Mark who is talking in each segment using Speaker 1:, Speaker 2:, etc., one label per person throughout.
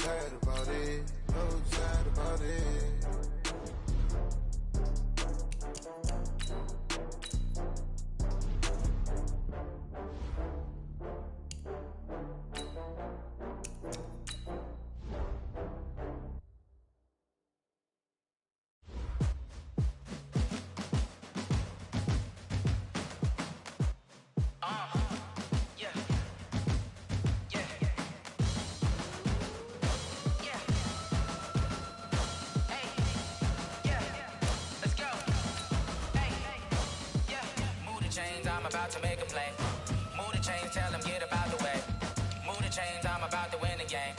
Speaker 1: sad about it, so sad about it.
Speaker 2: I'm about to make a play. Move the chains, tell them get up out the way. Move the chains, I'm about to win the game.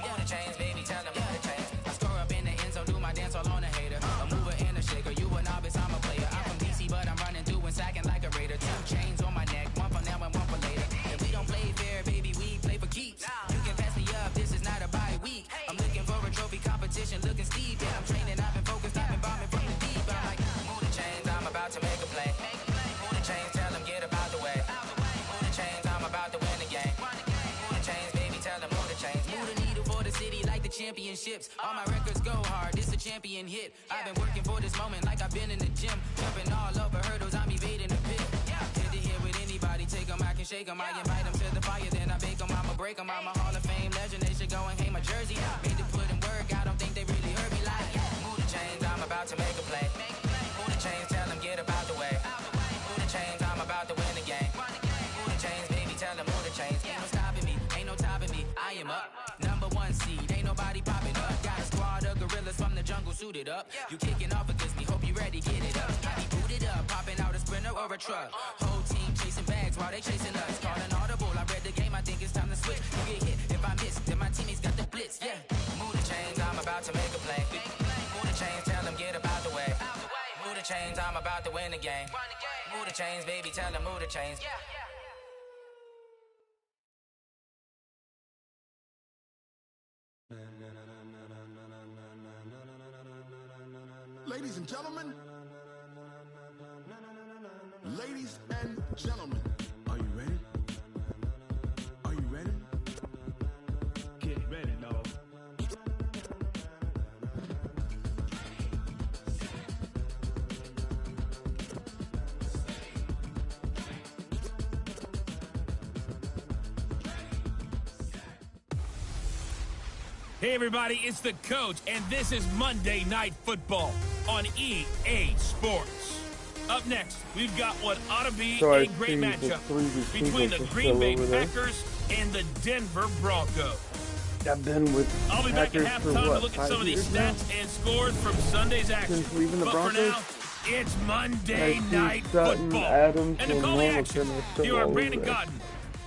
Speaker 2: Move the chains, baby, tell them move the chains. I score up in the end zone, do my dance all on a hater. A mover and a shaker, you a novice, I'm a player. I'm from DC, but I'm running through and sacking like a raider. 2 chains on my neck, one for now and one for later. If we don't play fair, baby, we play for keeps. You can pass me up, this is not a bye week. I'm looking for a trophy competition, looking steep. Yeah, I'm training, I've been focused, I've been bombing from the deep. I'm like, move the chains, I'm about to make a play. Move the chains, tell them get up out the way. Move the chains, I'm about to win the game. Move the chains, baby, tell them move the chains. Move the needle for the city like the championships. All my records go hard, this a champion hit. I've been working for this moment like I've been in the gym. Jumping all over hurdles, I'm evading the pit. Hit to hit with anybody, take them, I can shake them. I invite them to the fire, then I bake them, I'ma break them. I'm a Hall of Fame legend, they should go and hang my jersey. Made to put in work, I don't think they really heard me like, move the chains, I'm about to make a play. Move the chains, tell them get up out the way. Move the chains, I'm about to win the game. Move the chains, baby, tell them move the chains. Ain't no stopping me, ain't no topping me, I am up. #1 seed, ain't nobody popping up. Got a squad of gorillas from the jungle suited up. You kicking off against me, hope you ready, get it up. I be booted up, popping out a sprinter or a truck. Whole team chasing bags while they chasing us. Calling audible, I read the game, I think it's time to switch. You get hit, if I miss, then my teammates got the blitz, yeah. Move the chains, I'm about to make a play. Move the chains, tell them get up out the way. Move the chains, I'm about to win the game. Move the chains, baby, tell them move the chains.
Speaker 3: Ladies and gentlemen, ladies and gentlemen, are you ready? Are you ready? Get ready, dog.
Speaker 4: Hey everybody, it's the coach, and this is Monday Night Football on EA Sports. Up next, we've got what ought to be a great matchup between the Green Bay Packers and the Denver Broncos.
Speaker 5: I've been with
Speaker 4: I'll be back at halftime to look at some of these stats and scores from Sunday's action. But for now, it's Monday Night Football. And to call the action, here are Brandon Godden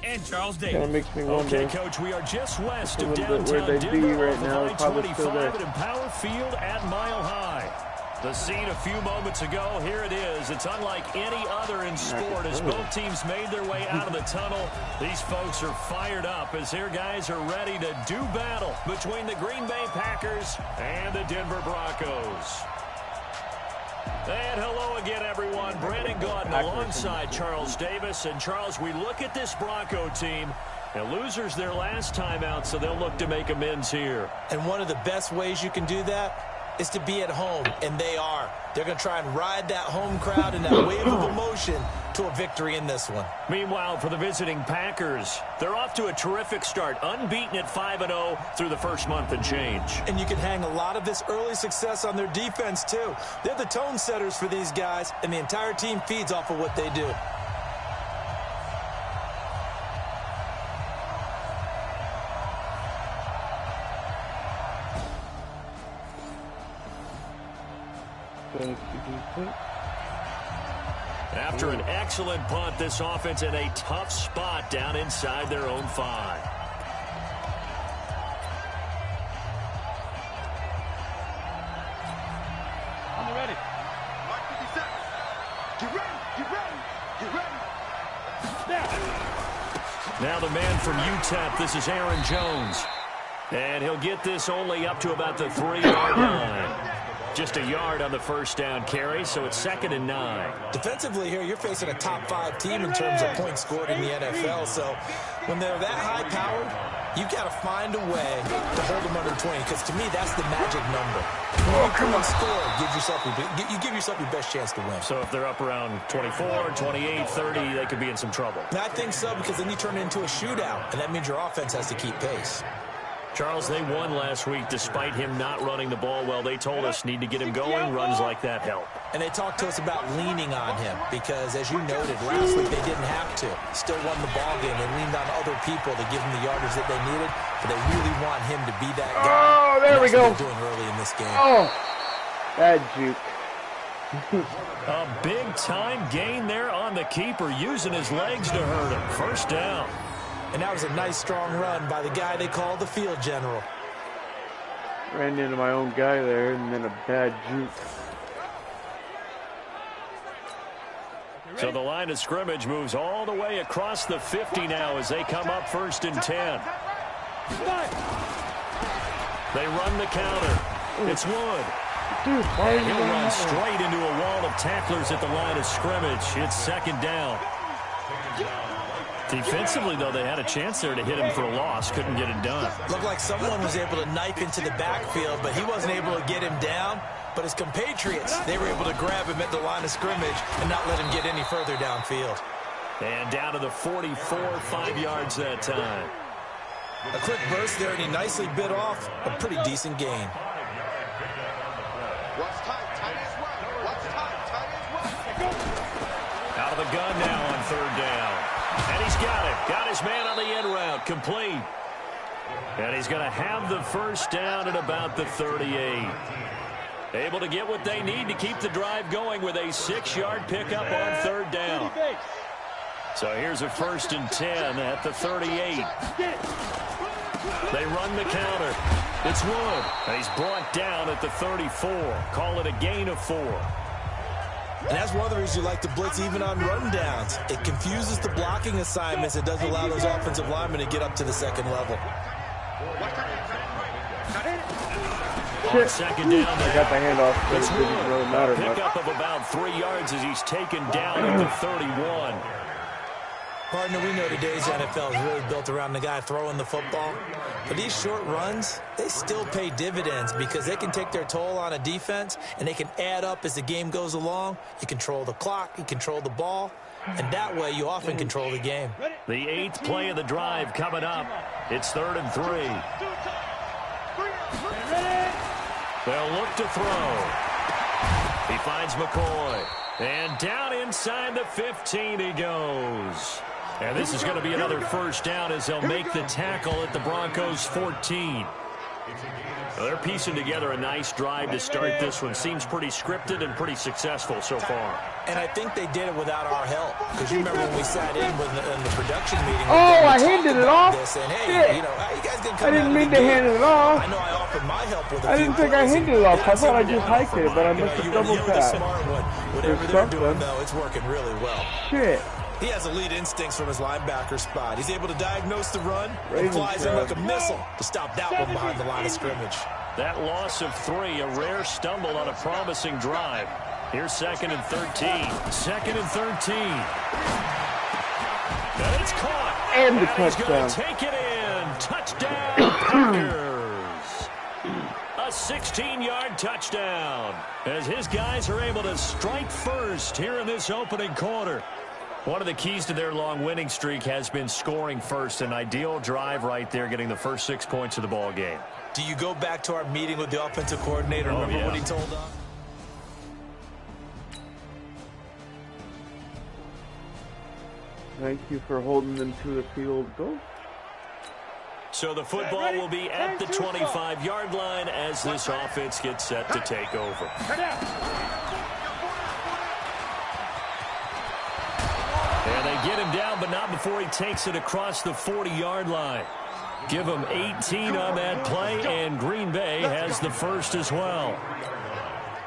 Speaker 4: and Charles Davis.
Speaker 5: Makes me wonder.
Speaker 6: Okay, Coach, we are just west of downtown
Speaker 5: where they'd be
Speaker 6: Denver
Speaker 5: right now.
Speaker 6: I-25 at Empower Field at Mile High. The scene a few moments ago, here it is. It's unlike any other in sport as both teams made their way out of the tunnel. These folks are fired up as their guys are ready to do battle between the Green Bay Packers and the Denver Broncos. And hello again, everyone. Brandon Godden alongside Charles Davis. And, Charles, we look at this Bronco team. And losers their last time out, so they'll look to make amends here.
Speaker 7: And one of the best ways you can do that is to be at home, and they are. They're going to try and ride that home crowd and that wave of emotion to a victory in this one.
Speaker 6: Meanwhile, for the visiting Packers, they're off to a terrific start, unbeaten at 5-0 through the first month and change.
Speaker 7: And you can hang a lot of this early success on their defense, too. They're the tone setters for these guys, and the entire team feeds off of what they do.
Speaker 6: After an excellent punt, this offense in a tough spot down inside their own 5.
Speaker 3: I'm ready. Mark 50 seconds. Get ready, get ready, get ready. Snap.
Speaker 6: Now the man from UTEP, this is Aaron Jones. And he'll get this only up to about the 3-yard line. Just a yard on the first down carry, so it's 2nd and 9.
Speaker 7: Defensively here, you're facing a top 5 team in terms of points scored in the NFL. So when they're that high-powered, You've got to find a way to hold them under 20, because to me, that's the magic number. When you score, you give yourself your best chance to win.
Speaker 6: So if they're up around 24, 28, 30, they could be in some trouble.
Speaker 7: I think so, because then you turn it into a shootout, and that means your offense has to keep pace.
Speaker 6: Charles, they won last week despite him not running the ball well. They told us need to get him going. Runs like that help.
Speaker 7: And they talked to us about leaning on him because, as you noted, last week they didn't have to. Still won the ball game. They leaned on other people to give them the yardage that they needed, but they really want him to be that guy.
Speaker 5: Oh, there we go.
Speaker 7: Doing early in this game.
Speaker 5: Oh, bad juke.
Speaker 6: A big-time gain there on the keeper, using his legs to hurt him. First down.
Speaker 7: And that was a nice, strong run by the guy they call the field general.
Speaker 5: Ran into my own guy there, and then a bad juke.
Speaker 6: So the line of scrimmage moves all the way across the 50 now as they come up 1st and 10. They run the counter. It's Wood.
Speaker 5: Dude,
Speaker 6: and he'll run straight into a wall of tacklers at the line of scrimmage. It's 2nd down. Defensively, though, they had a chance there to hit him for a loss. Couldn't get it done.
Speaker 7: Looked like someone was able to knife into the backfield, but he wasn't able to get him down. But his compatriots, they were able to grab him at the line of scrimmage and not let him get any further downfield.
Speaker 6: And down to the 44, 5 yards that time.
Speaker 7: A quick burst there, and he nicely bit off a pretty decent gain.
Speaker 6: Out of the gun now on 3rd down. And he's got it. Got his man on the end route. Complete. And he's going to have the first down at about the 38. Able to get what they need to keep the drive going with a 6-yard pickup on 3rd down. So here's a 1st and 10 at the 38. They run the counter. It's Wood. And he's brought down at the 34. Call it a gain of 4.
Speaker 7: And that's one of the reasons you like to blitz even on rundowns. It confuses the blocking assignments. It doesn't allow those offensive linemen to get up to the 2nd level.
Speaker 6: On 2nd down,
Speaker 5: I got the handoff, but it didn't really matter much.
Speaker 6: Pickup of about 3 yards as he's taken down at the 31.
Speaker 7: Partner, we know today's NFL is really built around the guy throwing the football. But these short runs, they still pay dividends because they can take their toll on a defense, and they can add up as the game goes along. You control the clock, you control the ball, and that way you often control the game.
Speaker 6: The 8th play of the drive coming up. It's 3rd and 3. They'll look to throw. He finds McCoy. And down inside the 15 he goes. And this is going to be another first down as they'll make the tackle at the Broncos 14. Well, they're piecing together a nice drive to start this one. Seems pretty scripted and pretty successful so far.
Speaker 7: And I think they did it without our help. Because you remember when we sat in the production meeting.
Speaker 5: Oh, I handed it off.
Speaker 7: And, hey, you know, you guys can come
Speaker 5: I didn't mean to hand it off.
Speaker 7: I know I offered my help with
Speaker 5: I didn't think I handed it off. I thought I just hiked it, but I missed a double tap.
Speaker 7: Whatever they're doing, though, it's working really well.
Speaker 5: Shit.
Speaker 7: He has elite instincts from his linebacker spot. He's able to diagnose the run and flies in like a missile to stop that one behind the line of scrimmage.
Speaker 6: That loss of 3, a rare stumble on a promising drive. Here's 2nd and 13. 2nd and 13. And it's caught.
Speaker 5: And the
Speaker 6: He's
Speaker 5: touchdown.
Speaker 6: going to take it in. Touchdown, Packers. A 16-yard touchdown as his guys are able to strike first here in this opening quarter. One of the keys to their long winning streak has been scoring first. An ideal drive right there, getting the first 6 points of the ball game.
Speaker 7: Do you go back to our meeting with the offensive coordinator? Remember what he told us?
Speaker 5: Thank you for holding them to the field goal.
Speaker 6: So the football will be at the 25-yard line as this offense gets set to take over. And they get him down, but not before he takes it across the 40-yard line. Give him 18 on that play, and Green Bay has the first as well.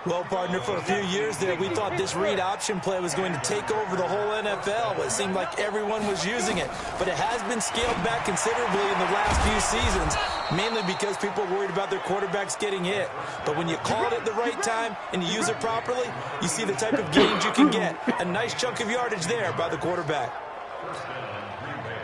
Speaker 7: Well, partner, for a few years there, we thought this read option play was going to take over the whole NFL. It seemed like everyone was using it, but it has been scaled back considerably in the last few seasons, mainly because people are worried about their quarterbacks getting hit. But when you call it at the right time and you use it properly, you see the type of gains you can get. A nice chunk of yardage there by the quarterback.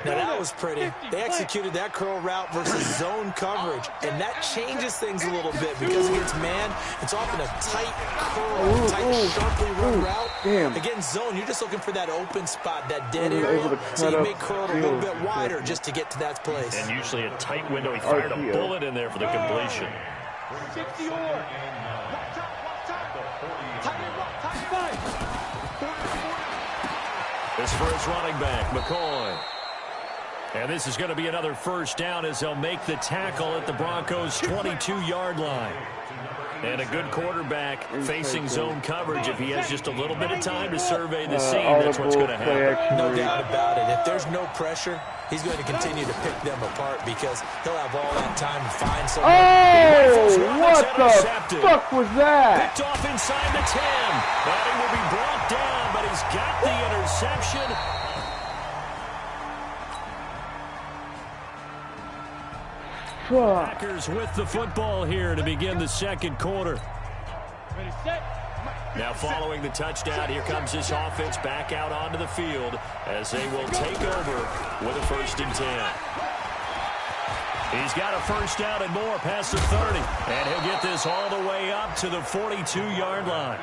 Speaker 7: Now that was pretty. They executed that curl route versus zone coverage, and that changes things a little bit because against man, it's often a tight curl, tight, sharply run route.
Speaker 5: Damn.
Speaker 7: Against zone, you're just looking for that open spot, that dead area, so you make curl a little bit wider just to get to that place.
Speaker 6: And usually a tight window. He fired a bullet in there for the completion.
Speaker 3: 60 or
Speaker 6: This for his running back, McCoy. And this is going to be another first down as they'll make the tackle at the Broncos' 22-yard line. And a good quarterback facing zone coverage. If he has just a little bit of time to survey the scene, that's what's going to happen.
Speaker 7: No doubt about it. If there's no pressure, he's going to continue to pick them apart because he'll have all that time to find someone.
Speaker 5: Oh, what the fuck was that?
Speaker 6: Picked off inside the 10. But he will be brought down, but he's got the interception. Packers with the football here to begin the second quarter. Now following the touchdown, here comes this offense back out onto the field as they will take over with a 1st and 10. He's got a first down and more past the 30, and he'll get this all the way up to the 42-yard line.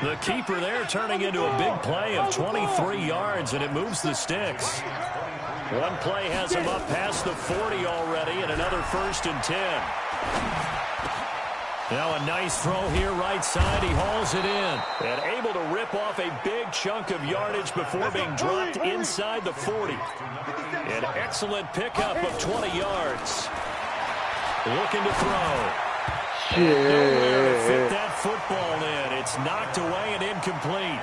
Speaker 6: The keeper there turning into a big play of 23 yards, and it moves the sticks. One play has him up past the 40 already, and another 1st and 10. Now a nice throw here right side. He hauls it in and able to rip off a big chunk of yardage before being dropped inside the 40. An excellent pickup of 20 yards. Looking to throw. Nowhere to fit that football in. It's knocked away and incomplete.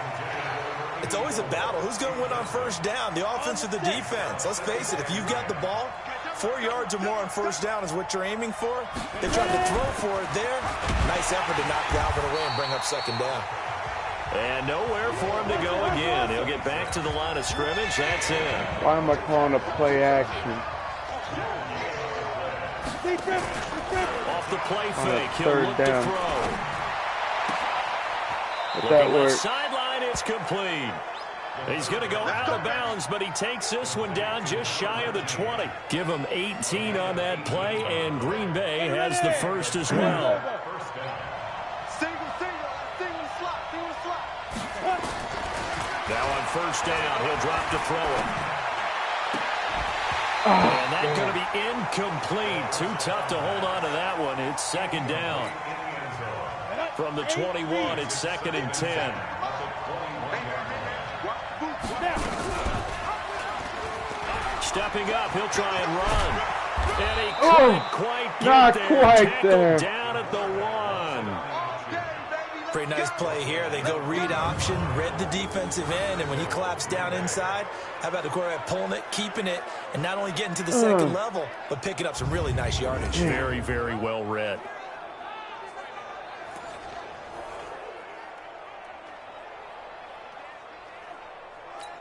Speaker 7: It's always a battle. Who's going to win on first down, the offense or the defense? Let's face it, if you've got the ball, 4 yards or more on first down is what you're aiming for. They tried to throw for it there. Nice effort to knock Galvin away and bring up 2nd down.
Speaker 6: And nowhere for him to go again. He'll get back to the line of scrimmage. That's it.
Speaker 5: Why am I calling a play action?
Speaker 6: Off the play fake, he'll look to throw.
Speaker 5: That
Speaker 6: left sideline, it's complete. He's going to go out of bounds, but he takes this one down just shy of the 20. Give him 18 on that play, and Green Bay has the 1st as well. Now on first down, he'll drop to throw it. And that's going to be incomplete. Too tough to hold on to that one. It's 2nd down. From the 21, it's 2nd and 10. Stepping up, he'll try and run. And he couldn't quite get there. Tackled down at the 1.
Speaker 7: Pretty nice play here. They go read option, read the defensive end, and when he collapsed down inside, how about the quarterback pulling it, keeping it, and not only getting to the 2nd level, but picking up some really nice yardage.
Speaker 6: Very, very well read.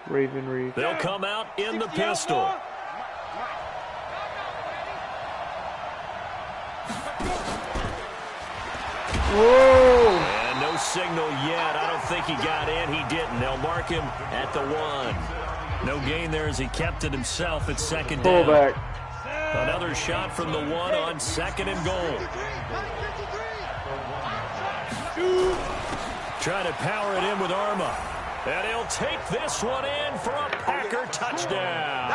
Speaker 5: Raven Reed.
Speaker 6: They'll come out in the pistol.
Speaker 5: Whoa!
Speaker 6: And no signal yet. I don't think he got in. He didn't. They'll mark him at the 1. No gain there as he kept it himself at 2nd down.
Speaker 5: Fullback.
Speaker 6: Another shot from the 1 on 2nd and goal. Trying to power it in with Arma. And he'll take this one in for a Packer touchdown.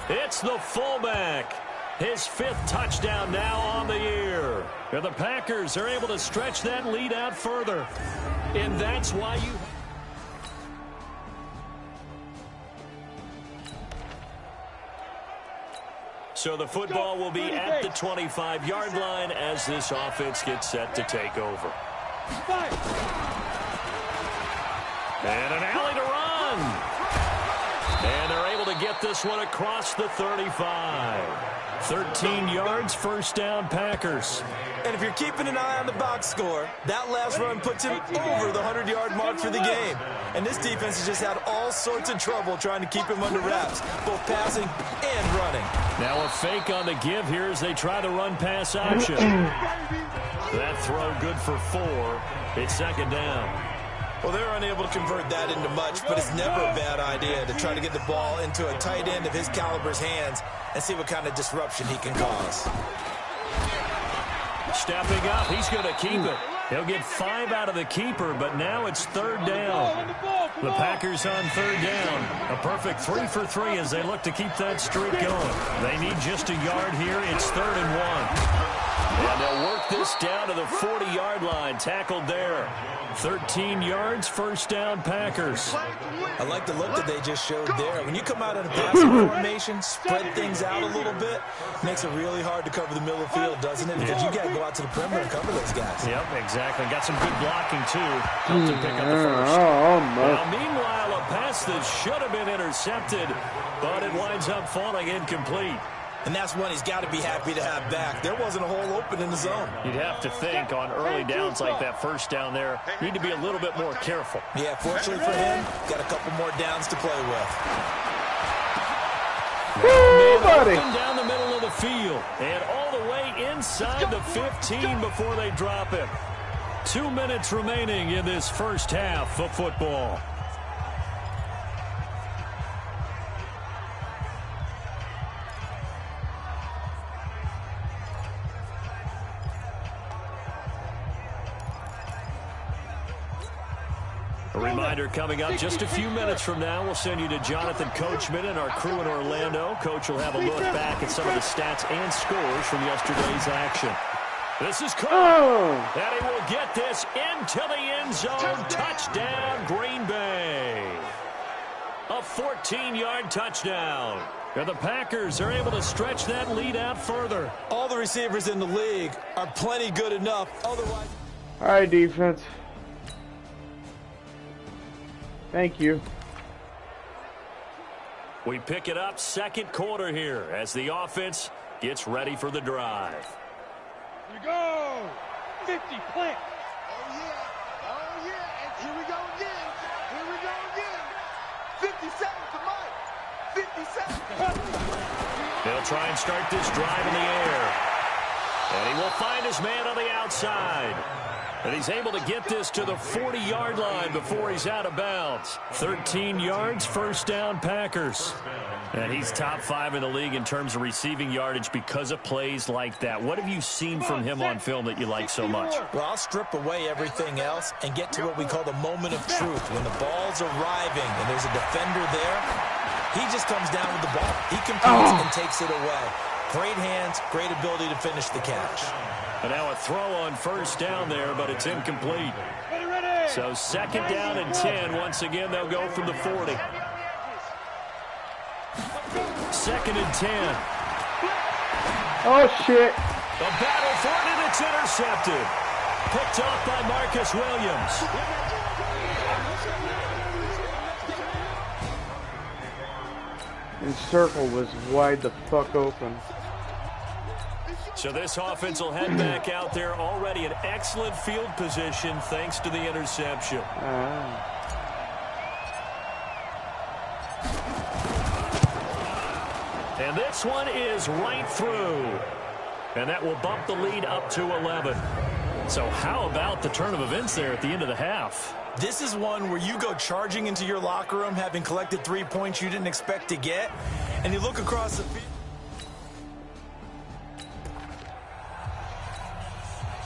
Speaker 6: It's the fullback. His 5th touchdown now on the year. And the Packers are able to stretch that lead out further. And that's why you... So the football will be at the 25-yard line as this offense gets set to take over. And an alley to run. And they're able to get this one across the 35. 13 yards, first down, Packers.
Speaker 7: And if you're keeping an eye on the box score, that last run puts him over the 100-yard mark for the game. And this defense has just had all sorts of trouble trying to keep him under wraps, both passing and running.
Speaker 6: Now a fake on the give here as they try the run-pass option. That throw good for 4. It's 2nd down.
Speaker 7: Well, they're unable to convert that into much, but it's never a bad idea to try to get the ball into a tight end of his caliber's hands and see what kind of disruption he can cause.
Speaker 6: Stepping up, he's going to keep it. He'll get 5 out of the keeper, but now it's 3rd down. The Packers on 3rd down. A perfect 3 for 3 as they look to keep that streak going. They need just a yard here. It's 3rd and 1. And they'll work this down to the 40-yard line. Tackled there. 13 yards, 1st down, Packers.
Speaker 7: I like the look that they just showed there. When you come out in a passing formation, spread things out a little bit, makes it really hard to cover the middle of the field, doesn't it? Because you got to go out to the perimeter and cover those guys.
Speaker 6: Yep, exactly. Got some good blocking, too. Helped him pick up the first. Now, meanwhile, a pass that should have been intercepted, but it winds up falling incomplete.
Speaker 7: And that's one he's got to be happy to have back. There wasn't a hole open in the zone.
Speaker 6: You'd have to think on early downs like that 1st down there, need to be a little bit more careful.
Speaker 7: Yeah, fortunately for him, got a couple more downs to play with.
Speaker 6: Buddy. Down the middle of the field and all the way inside the 15 before they drop him. 2 minutes remaining in this first half of football. A reminder coming up just a few minutes from now. We'll send you to Jonathan Coachman and our crew in Orlando. Coach will have a look back at some of the stats and scores from yesterday's action. This is Coach. And he will get this into the end zone. Touchdown, Green Bay. A 14-yard touchdown. And the Packers are able to stretch that lead out further.
Speaker 7: All the receivers in the league are plenty good enough. Otherwise,
Speaker 5: all right, defense. Thank you.
Speaker 6: We pick it up 2nd quarter here as the offense gets ready for the drive.
Speaker 3: Here we go. 50 plant. Oh, yeah. Oh, yeah. And here we go again. Here we go again. 50 seconds to Mike. 50 seconds.
Speaker 6: They'll try and start this drive in the air. And he will find his man on the outside. And he's able to get this to the 40-yard line before he's out of bounds. 13 yards, 1st down, Packers. And he's top 5 in the league in terms of receiving yardage because of plays like that. What have you seen from him on film that you like so much?
Speaker 7: Well, I'll strip away everything else and get to what we call the moment of truth. When the ball's arriving and there's a defender there, he just comes down with the ball. He competes and takes it away. Great hands, great ability to finish the catch.
Speaker 6: And now a throw on 1st down there, but it's incomplete. So 2nd down and 10. Once again, they'll go from the 40. 2nd and 10.
Speaker 5: Oh, shit.
Speaker 6: A battle for it, and it's intercepted. Picked off by Marcus Williams.
Speaker 5: And circle was wide the fuck open.
Speaker 6: So this offense will head back out there already in excellent field position thanks to the interception. And this one is right through. And that will bump the lead up to 11. So how about the turn of events there at the end of the half?
Speaker 7: This is one where you go charging into your locker room having collected 3 points you didn't expect to get, and you look across the field.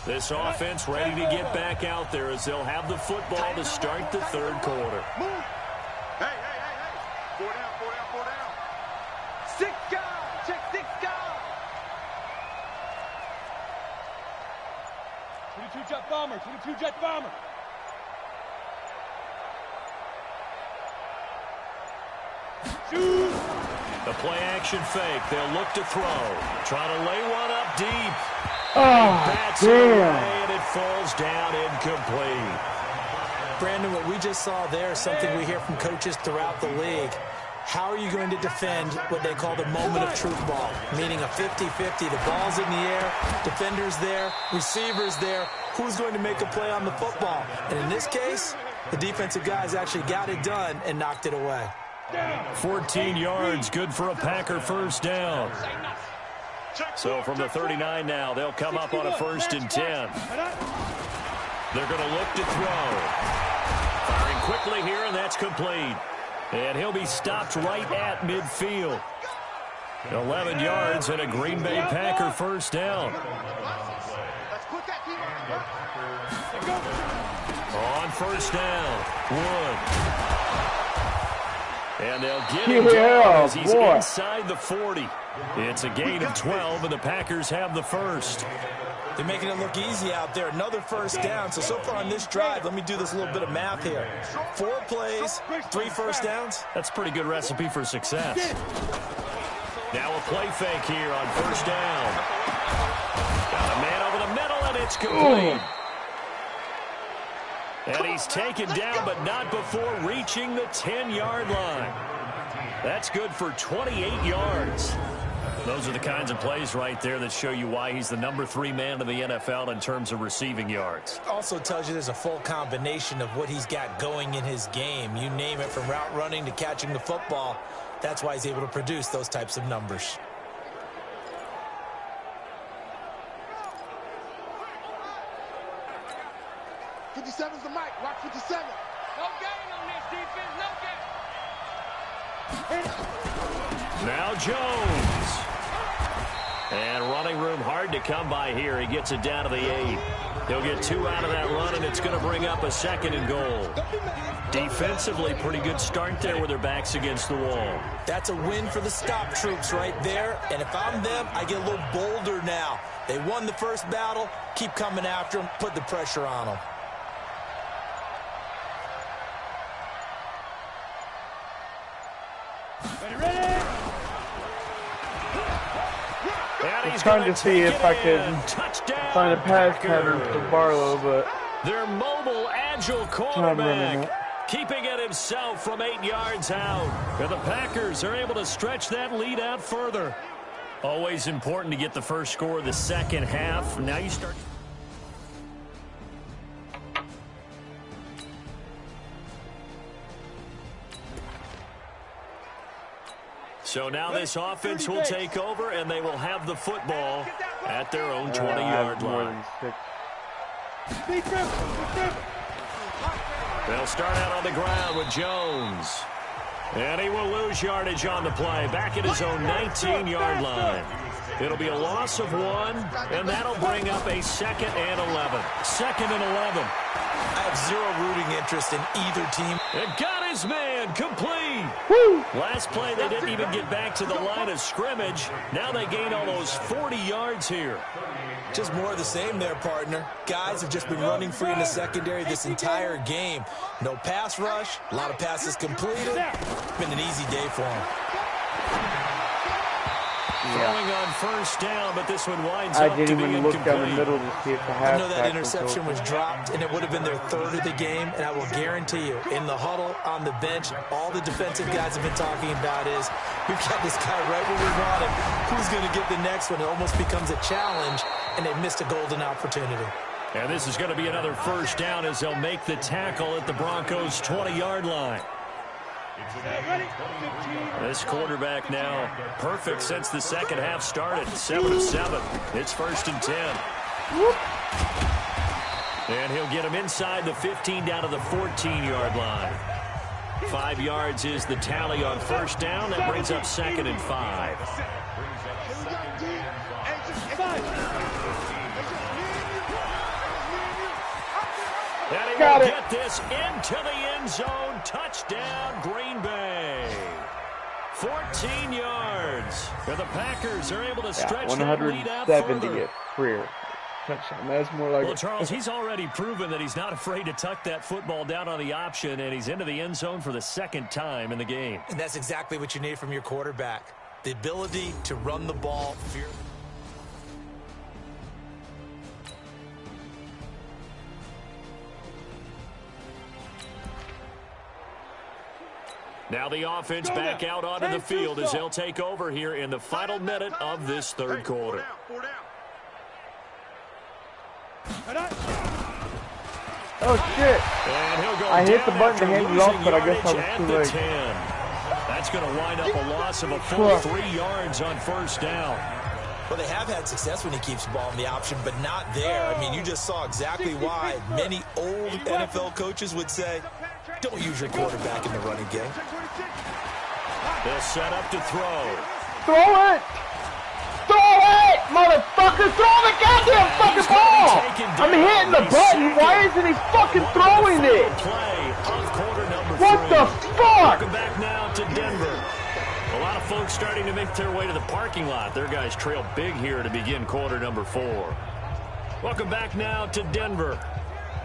Speaker 6: This offense ready to get back out there as they'll have the football to start the 3rd quarter.
Speaker 3: Move. Hey. 4 down. 6 guys. Check 6 guys. 22 jet bomber. 22 jet bomber. Shoot.
Speaker 6: The play action fake. They'll look to throw. Try to lay one up deep.
Speaker 5: Oh, damn.
Speaker 6: And it falls down incomplete.
Speaker 7: Brandon, what we just saw there is something we hear from coaches throughout the league. How are you going to defend what they call the moment of truth ball, meaning a 50-50? The ball's in the air, defenders there, receivers there. Who's going to make a play on the football? And in this case, the defensive guys actually got it done and knocked it away.
Speaker 6: 14 yards, good for a Packer 1st down. So from the 39 now, they'll come up on a 1st and 10. They're going to look to throw. quickly here, and that's complete. And he'll be stopped right at midfield. 11 yards and a Green Bay Packer first down. On first down, Wood. And they'll get him down as he's inside the 40. It's a gain of 12, and the Packers have the first.
Speaker 7: They're making it look easy out there. Another first down. So far on this drive, let me do this little bit of math here. 4 plays, 3 first downs.
Speaker 6: That's a pretty good recipe for success. Now a play fake here on first down. Got a man over the middle, and it's complete. And he's taken down, but not before reaching the 10-yard line. That's good for 28 yards. Those are the kinds of plays right there that show you why he's the number 3 man in the NFL in terms of receiving yards.
Speaker 7: Also tells you there's a full combination of what he's got going in his game. You name it, from route running to catching the football. That's why he's able to produce those types of numbers.
Speaker 3: '57's the mic. Rock 57.
Speaker 8: No gain on this defense. No gain.
Speaker 6: Now Jones. And running room hard to come by here. He gets it down to the 8. He'll get 2 out of that run, and it's going to bring up a 2nd and goal. Defensively, pretty good start there with their backs against the wall.
Speaker 7: That's a win for the stop troops right there. And if I'm them, I get a little bolder now. They won the first battle. Keep coming after them. Put the pressure on them.
Speaker 5: I'm trying to see if I can find a pass pattern for Barlow, but
Speaker 6: their mobile, agile quarterback keeping it himself from 8 yards out. And the Packers are able to stretch that lead out further. Always important to get the first score of the second half. Now you start. So now this offense will take over, and they will have the football at their own 20-yard line. They'll start out on the ground with Jones. And he will lose yardage on the play, back at his own 19-yard line. It'll be a loss of 1, and that'll bring up a 2nd and 11. 2nd and 11.
Speaker 7: I have zero rooting interest in either team.
Speaker 6: And got his man complete.
Speaker 5: Woo!
Speaker 6: Last play, they didn't even get back to the line of scrimmage. Now they gain almost 40 yards here.
Speaker 7: Just more of the same there, partner. Guys have just been running free in the secondary this entire game. No pass rush, a lot of passes completed. Been an easy day for them.
Speaker 6: Throwing on first down, but this one winds up to be incomplete.
Speaker 5: I didn't even look down the middle to see if the halfback.
Speaker 7: I know that interception was dropped, and it would have been their 3rd of the game, and I will guarantee you, in the huddle, on the bench, all the defensive guys have been talking about is, we've got this guy right where we want him. Who's going to get the next one? It almost becomes a challenge, and they missed a golden opportunity.
Speaker 6: And this is going to be another first down as they'll make the tackle at the Broncos' 20-yard line. This quarterback now perfect since the second half started. 7 of 7. It's 1st and 10. And he'll get him inside the 15 down to the 14-yard line. 5 yards is the tally on first down. That brings up 2nd and 5. And he will get this into the end zone. Touchdown, Green Bay. 14 yards. And the Packers are able to stretch that lead out further.
Speaker 5: 170th career touchdown. That's more like.
Speaker 6: Well, Charles, he's already proven that he's not afraid to tuck that football down on the option, and he's into the end zone for the 2nd time in the game.
Speaker 7: And that's exactly what you need from your quarterback. The ability to run the ball.
Speaker 6: Now the offense back out onto the field as they'll take over here in the final minute of this 3rd quarter.
Speaker 5: Oh, shit.
Speaker 6: And he'll go
Speaker 5: I hit the button to hand it off, but I guess I was too late.
Speaker 6: That's going to wind up a loss of a full 3 yards on first down.
Speaker 7: Well, they have had success when he keeps the ball in the option, but not there. I mean, you just saw exactly why many old NFL coaches would say, don't use your quarterback in the running game.
Speaker 6: They'll set up to throw.
Speaker 5: Throw it! Throw it, motherfucker! Throw the goddamn fucking ball! I'm hitting the button. Why isn't he fucking throwing it? What the fuck?
Speaker 6: Welcome back now to Denver. A lot of folks starting to make their way to the parking lot. Their guys trail big here to begin quarter number 4. Welcome back now to Denver.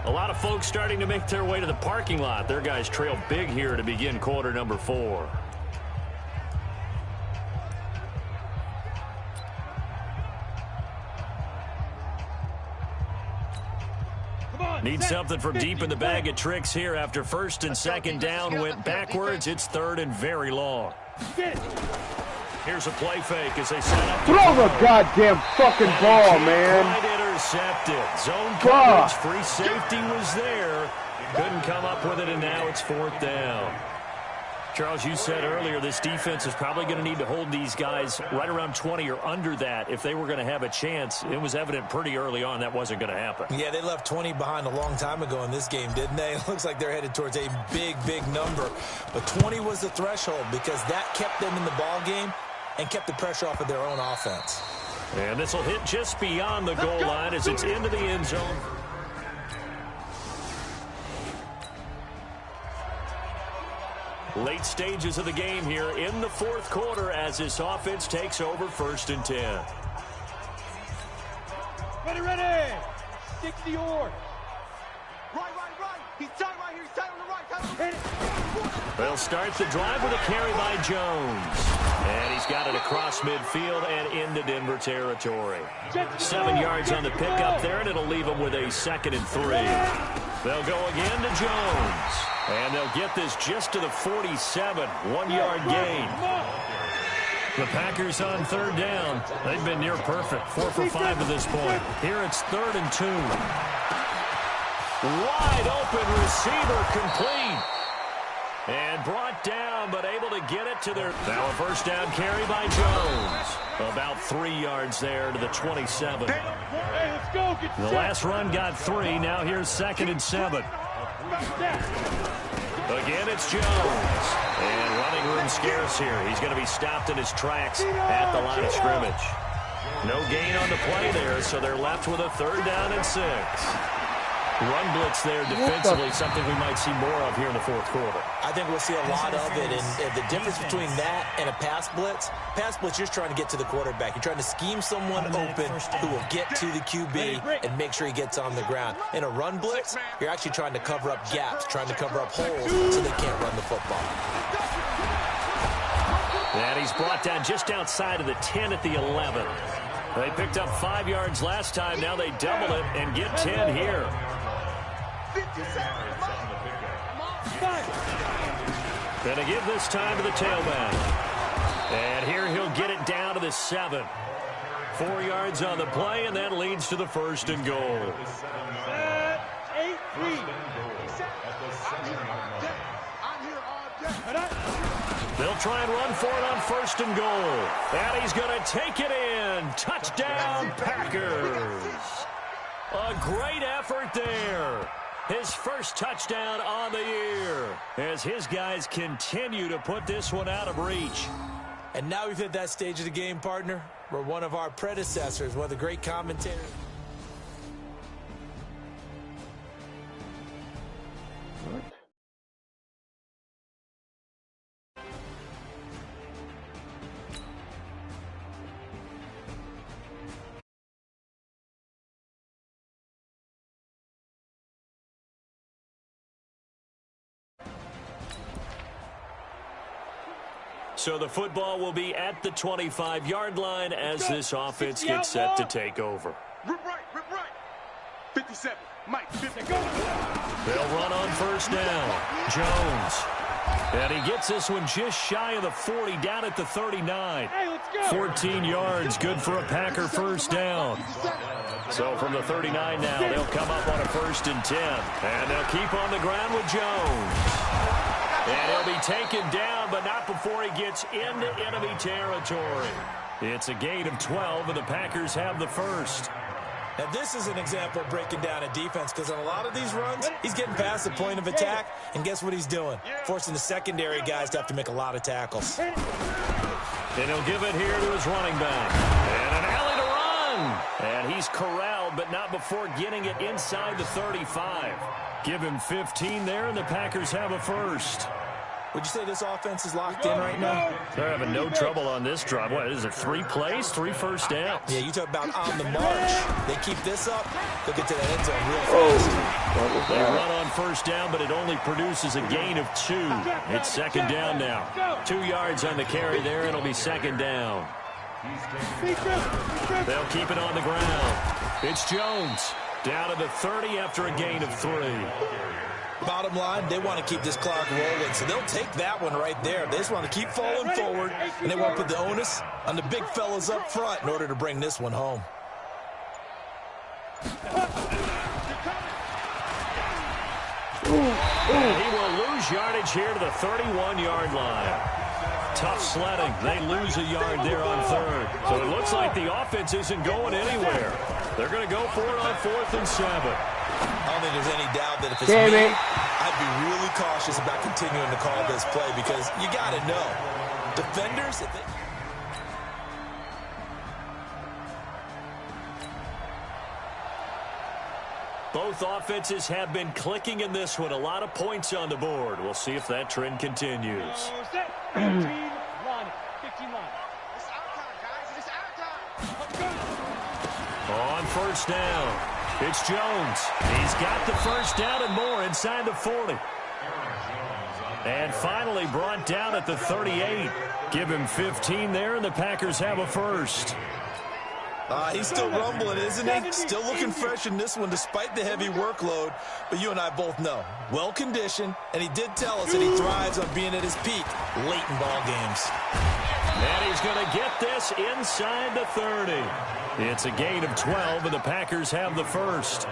Speaker 6: A lot of folks starting to make their way to the parking lot. Their guys trail big here to begin quarter number 4. Need something from deep in the bag of tricks here after first and second down went backwards. It's third and very long. Here's a play fake as they set up.
Speaker 5: Throw the goddamn fucking ball, man.
Speaker 6: Quite intercepted. Zone coverage, free safety was there. Couldn't come up with it, and now it's 4th down. Charles, you said earlier this defense is probably going to need to hold these guys right around 20 or under that if they were going to have a chance. It was evident pretty early on that wasn't going to happen.
Speaker 7: Yeah, they left 20 behind a long time ago in this game, didn't they? It looks like they're headed towards a big, big number. But 20 was the threshold because that kept them in the ball game and kept the pressure off of their own offense.
Speaker 6: And this will hit just beyond the goal line as it's into the end zone. Late stages of the game here in the 4th quarter as this offense takes over 1st and 10.
Speaker 3: Ready. 60 yours.
Speaker 8: Right. He's tight right here. He's tight on the right.
Speaker 6: They'll start the drive with a carry by Jones. And he's got it across midfield and into Denver territory. 7 yards on the pickup there, and it'll leave them with a 2nd and 3. They'll go again to Jones. And they'll get this just to the 47, 1-yard gain. The Packers on 3rd down. They've been near perfect, 4 for 5 to this point. Here it's 3rd and 2. Wide open receiver complete. And brought down, but able to get it to their... Now a 1st down carry by Jones. About 3 yards there to the 27.
Speaker 3: Hey, let's go.
Speaker 6: The last run got 3. Now here's 2nd and 7. Again, it's Jones. And running room scarce here. He's going to be stopped in his tracks at the line of scrimmage. No gain on the play there, so they're left with a 3rd down and 6. Run blitz there defensively, something we might see more of here in the 4th quarter.
Speaker 7: I think we'll see a lot of it, and the difference between that and a pass blitz, you're just trying to get to the quarterback. You're trying to scheme someone open who will get to the QB and make sure he gets on the ground. In a run blitz, you're actually trying to cover up gaps, trying to cover up holes so they can't run the football.
Speaker 6: And he's brought down just outside of the 10 at the 11. They picked up 5 yards last time. Now they double it and get 10 here. Gonna give this time to the tailback. And here he'll get it down to the 7. 4 yards on the play, and that leads to the 1st and goal.
Speaker 3: 8-3.
Speaker 6: They'll try and run for it on 1st and goal. And he's going to take it in. Touchdown, Packers. A great effort there. His first touchdown on the year as his guys continue to put this one out of reach.
Speaker 7: And now we've hit that stage of the game, partner, where one of our predecessors, one of the great commentators.
Speaker 5: What?
Speaker 6: So the football will be at the 25-yard line as this offense gets set to take over.
Speaker 3: Rip right. 57. Mike, 50. Go.
Speaker 6: They'll run on 1st down. Jones. And he gets this one just shy of the 40, down at the 39.
Speaker 3: Hey, let's go.
Speaker 6: 14 yards, good for a Packer 1st down. So from the 39 now, they'll come up on a 1st and 10. And they'll keep on the ground with Jones. And he'll be taken down, but not before he gets into enemy territory. It's a gain of 12, and the Packers have the first.
Speaker 7: Now, this is an example of breaking down a defense, because on a lot of these runs, he's getting past the point of attack, and guess what he's doing? Forcing the secondary guys to have to make a lot of tackles.
Speaker 6: And he'll give it here to his running back. And an alley to run. And he's corralled, but not before getting it inside the 35. Give him 15 there, and the Packers have a first.
Speaker 7: Would you say this offense is locked in right now?
Speaker 6: They're having no trouble on this drive. What is it, 3 plays, 3 first downs?
Speaker 7: Yeah, you talk about on the march. They keep this up, they'll get to that end zone real fast.
Speaker 6: They run on first down, but it only produces a gain of 2. It's second down now. 2 yards on the carry there. It'll be second down. They'll keep it on the ground. It's Jones down to the 30 after a gain of 3.
Speaker 7: Bottom line, they want to keep this clock rolling, so they'll take that one right there. They just want to keep falling forward, and they want to put the onus on the big fellas up front in order to bring this one home.
Speaker 6: And he will lose yardage here to the 31-yard line. Tough sledding. They lose a yard there on third. So it looks like the offense isn't going anywhere. They're going to go for it on 4th and 7.
Speaker 7: I don't think there's any doubt that if it's me, I'd be really cautious about continuing to call this play, because you got to know. Defenders, if they...
Speaker 6: Both offenses have been clicking in this one. A lot of points on the board. We'll see if that trend continues.
Speaker 3: 15 line.
Speaker 8: It's our time, guys. It's our time.
Speaker 6: On first down, it's Jones. He's got the first down and more inside the 40. And finally brought down at the 38. Give him 15 there, and the Packers have a first.
Speaker 7: He's still rumbling, isn't he? Still looking fresh in this one despite the heavy workload. But you and I both know, well-conditioned, and he did tell us that he thrives on being at his peak late in ball games.
Speaker 6: And he's going to get this inside the 30. It's a gain of 12, and the Packers have the first.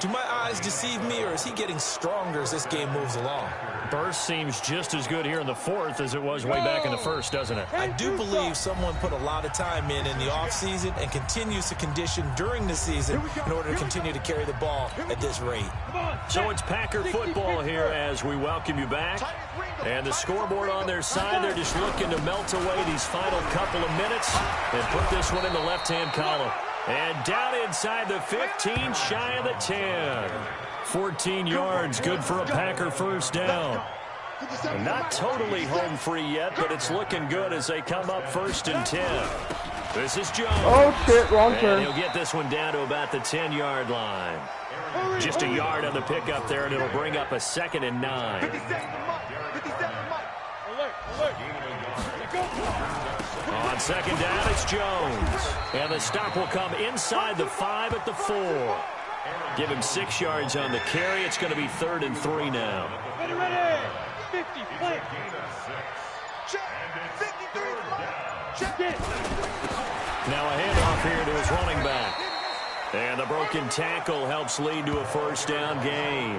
Speaker 7: Do my eyes deceive me, or is he getting stronger as this game moves along?
Speaker 6: Burst seems just as good here in the 4th as it was way back in the 1st, doesn't it?
Speaker 7: I do believe someone put a lot of time in the offseason and continues to condition during the season in order to continue to carry the ball at this rate.
Speaker 6: So it's Packer football here as we welcome you back. And the scoreboard on their side, they're just looking to melt away these final couple of minutes and put this one in the left-hand column. And down inside the 15, shy of the 10. 14 yards, good for a Packer first down. And not totally home free yet, but it's looking good as they come up 1st and 10. This is Jones.
Speaker 5: Oh, shit, wrong turn.
Speaker 6: And he'll get this one down to about the 10-yard line. Just a yard on the pickup there, and it'll bring up a 2nd and 9.
Speaker 8: 57 Mike.
Speaker 3: Alert.
Speaker 6: On second down, it's Jones. And the stop will come inside the 5 at the 4. Give him 6 yards on the carry. It's going to be 3rd and 3 now.
Speaker 3: Ready. 50, play.
Speaker 8: Check. 53 Mike. Check it.
Speaker 6: Now a handoff here to his running back. And the broken tackle helps lead to a first down gain.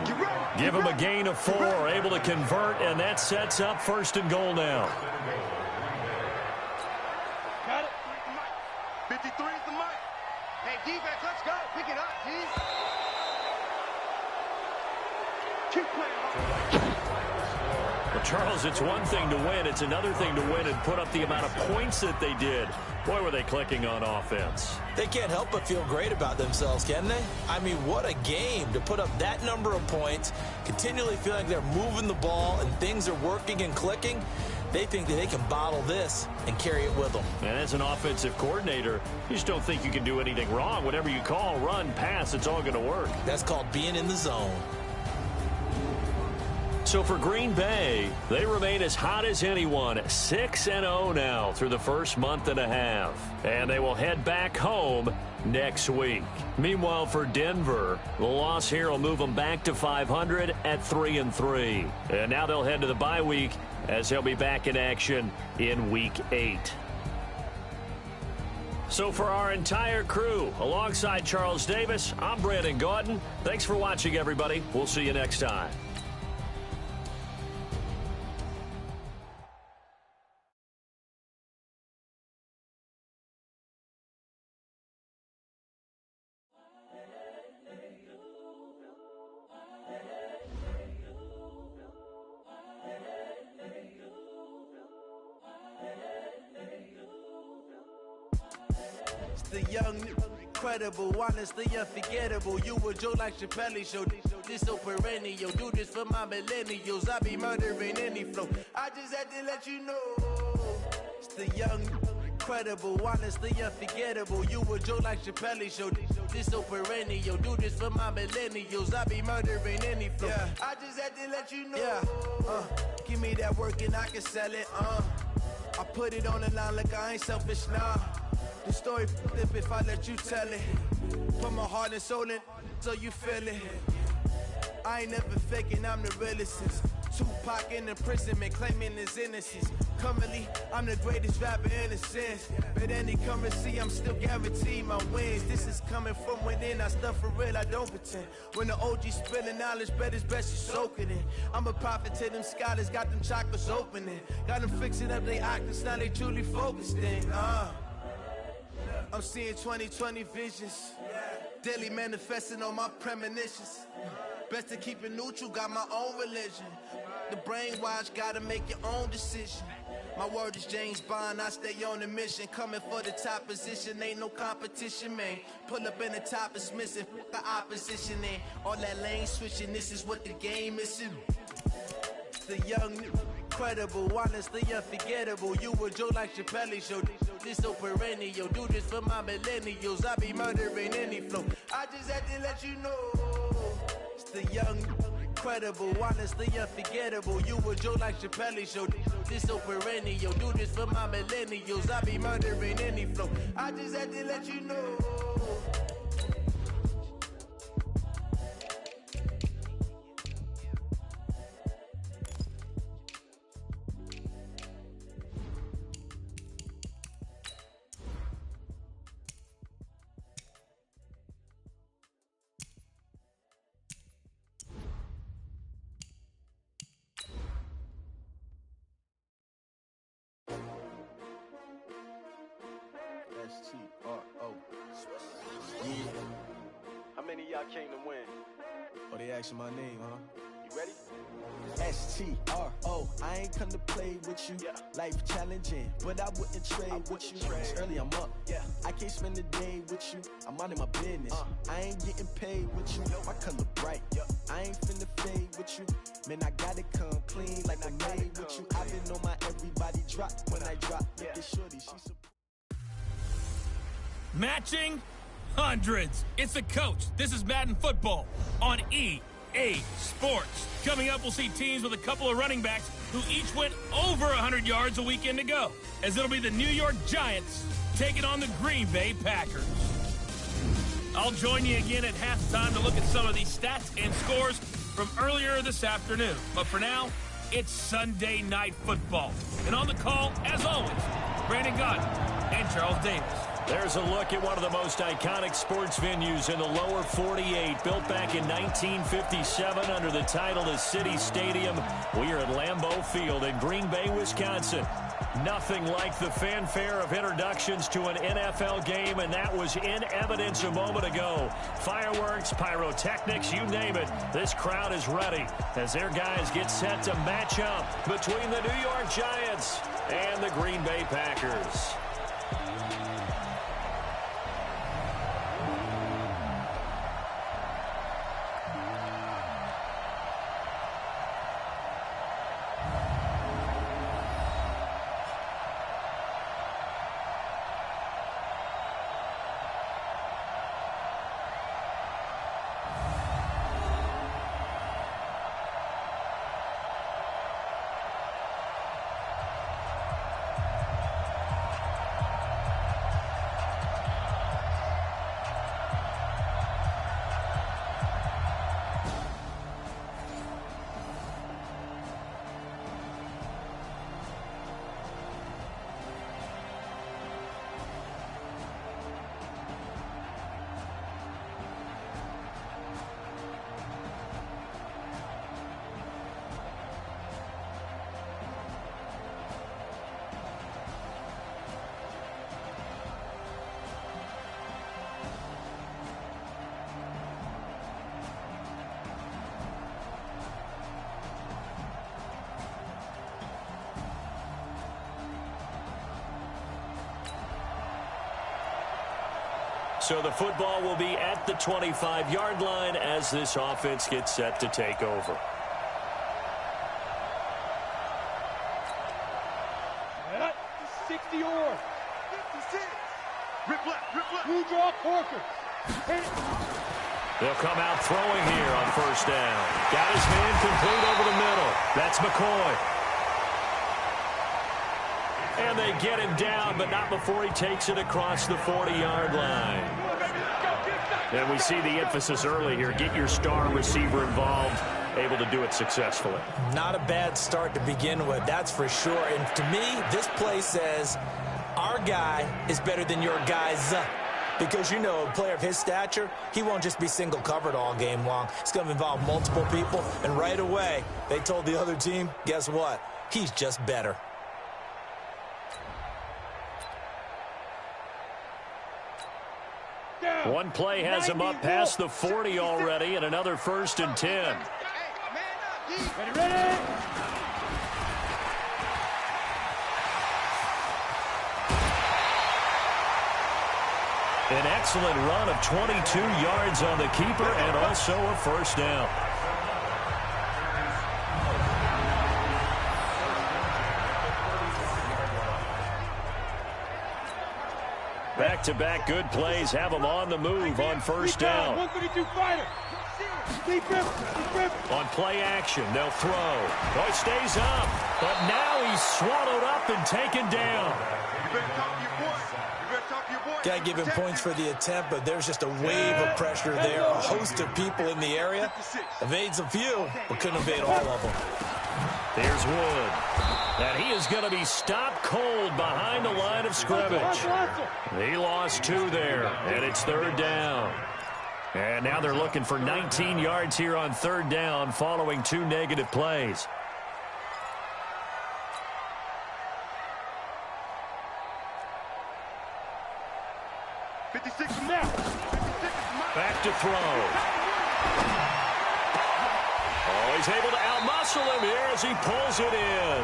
Speaker 6: Give him a gain of 4, able to convert, and that sets up 1st and goal now.
Speaker 3: Got it.
Speaker 8: 53 is the Mike. Hey, defense, let's go. Pick it up, D. Keep playing.
Speaker 6: Well, Charles, it's one thing to win. It's another thing to win and put up the amount of points that they did. Boy, were they clicking on offense.
Speaker 7: They can't help but feel great about themselves, can they? I mean, what a game to put up that number of points, continually feel like they're moving the ball and things are working and clicking. They think that they can bottle this and carry it with them.
Speaker 6: And as an offensive coordinator, you just don't think you can do anything wrong. Whatever you call, run, pass, it's all going to work.
Speaker 7: That's called being in the zone.
Speaker 6: So for Green Bay, they remain as hot as anyone, 6-0 now through the first month and a half. And they will head back home next week. Meanwhile, for Denver, the loss here will move them back to 500 at 3-3. And now they'll head to the bye week as they'll be back in action in Week 8. So for our entire crew, alongside Charles Davis, I'm Brandon Gaudin. Thanks for watching, everybody. We'll see you next time.
Speaker 9: It's the young, incredible, honestly unforgettable. You a joke like Chappelle Show. This so perennial. Do this for my millennials. I be murdering any flow. I just had to let you know. It's the young, incredible, honestly unforgettable. You a joke like Chappelle Show. This so perennial. Do this for my millennials. I be murdering any flow. Yeah. I just had to let you know. Yeah. Give me that work and I can sell it. I put it on the line like I ain't selfish, nah. The story flip if I let you tell it. Put my heart and soul in so you feel it. I ain't never faking, I'm the realest. Tupac in imprisonment, claiming his innocence. Currently, I'm the greatest rapper in a sense. But any currency, I'm still guaranteed my wins. This is coming from within, I stuff for real, I don't pretend. When the OG spilling knowledge, bet it's best you soak it in. I'm a prophet to them scholars, got them chakras opening. Got them fixing up they octaves, now they truly focused in. I'm seeing 2020 visions. Daily manifesting on my premonitions. Best to keep it neutral, got my own religion. The brainwash, gotta make your own decision. My word is James Bond, I stay on a mission. Coming for the top position, ain't no competition, man. Pull up in the top is missing, fuck the opposition, and all that lane switching, this is what the game is. The young, incredible, honestly unforgettable. You a joke like Chappelle Show. This so perennial. Do this for my millennials. I be murdering any flow. I just had to let you know. It's the young, incredible, honestly unforgettable. You a joke like Chappelle Show. This so perennial. Do this for my millennials. I be murdering any flow. I just had to let you know. S-T-R-O. Yeah.
Speaker 8: How many of y'all came to win?
Speaker 9: Oh, they asking my name, huh?
Speaker 8: You ready?
Speaker 9: S-T-R-O. I ain't come to play with you.
Speaker 8: Yeah.
Speaker 9: Life challenging, but I wouldn't trade with you. It's early, I'm up.
Speaker 8: Yeah.
Speaker 9: I can't spend the day with you. I'm minding my business. I ain't getting paid with you. My color bright. I ain't finna fade with you. Man, I gotta come clean like I made with you. I've been on my everybody drop when I drop. Look at shorty, she's
Speaker 4: Matching hundreds. It's the coach. This is Madden football on EA Sports. Coming up, we'll see teams with a couple of running backs who each went over 100 yards a weekend ago, as it'll be the New York Giants taking on the Green Bay Packers. I'll join you again at halftime to look at some of these stats and scores from earlier this afternoon. But for now, it's Sunday Night Football. And on the call, as always, Brandon Gott and Charles Davis.
Speaker 6: There's a look at one of the most iconic sports venues in the lower 48, built back in 1957 under the title of City Stadium. We are at Lambeau Field in Green Bay, Wisconsin. Nothing like the fanfare of introductions to an NFL game, and that was in evidence a moment ago. Fireworks, pyrotechnics, you name it. This crowd is ready as their guys get set to match up between the New York Giants and the Green Bay Packers. So the football will be at the 25-yard line as this offense gets set to take over.
Speaker 3: At 60 or
Speaker 8: 56. Rip left.
Speaker 3: Blue draw Corker.
Speaker 6: They'll come out throwing here on first down. Got his man complete over the middle. That's McCoy. And they get him down, but not before he takes it across the 40-yard line. And we see the emphasis early here. Get your star receiver involved, able to do it successfully.
Speaker 7: Not a bad start to begin with, that's for sure. And to me, this play says our guy is better than your guy's. Because, you know, a player of his stature, he won't just be single covered all game long. It's going to involve multiple people. And right away, they told the other team, guess what? He's just better.
Speaker 6: One play has him up past the 40 already, and another 1st and 10.
Speaker 3: Ready.
Speaker 6: An excellent run of 22 yards on the keeper and also a first down. Back-to-back good plays have them on the move on first down.
Speaker 3: 132 fighter. Deep rip.
Speaker 6: On play action, they'll throw. Oh, he stays up, but now he's swallowed up and taken down.
Speaker 8: You better talk to your boy.
Speaker 7: Got to give him points for the attempt, but there's just a wave of pressure there. A host of people in the area. Evades a few, but couldn't evade all of them.
Speaker 6: There's Wood. And he is going to be stopped cold behind the line of scrimmage. He lost 2 there, and it's 3rd down. And now they're looking for 19 yards here on 3rd down following 2 negative plays. Back to throw. Oh, he's able to outmuscle him here as he pulls it in.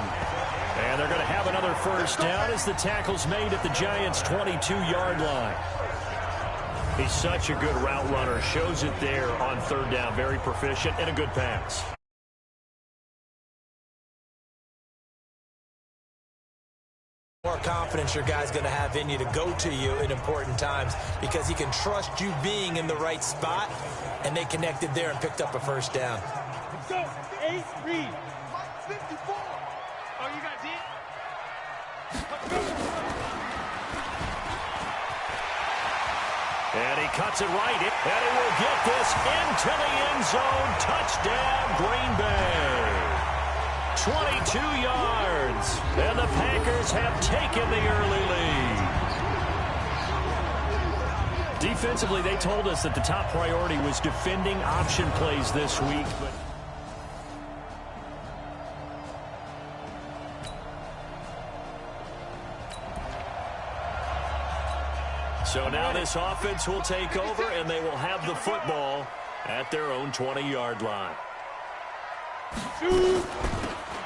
Speaker 6: And they're going to have another first down as the tackle's made at the Giants' 22-yard line. He's such a good route runner. Shows it there on 3rd down. Very proficient and a good pass.
Speaker 7: More confidence your guy's going to have in you to go to you in important times because he can trust you being in the right spot, and they connected there and picked up a first down.
Speaker 3: Let's go. 8 read. 54. Oh, you got D?
Speaker 6: And he cuts it right, and he will get this into the end zone. Touchdown, Green Bay. 22 yards, and the Packers have taken the early lead. Defensively, they told us that the top priority was defending option plays this week. So now this offense will take over, and they will have the football at their own 20-yard line.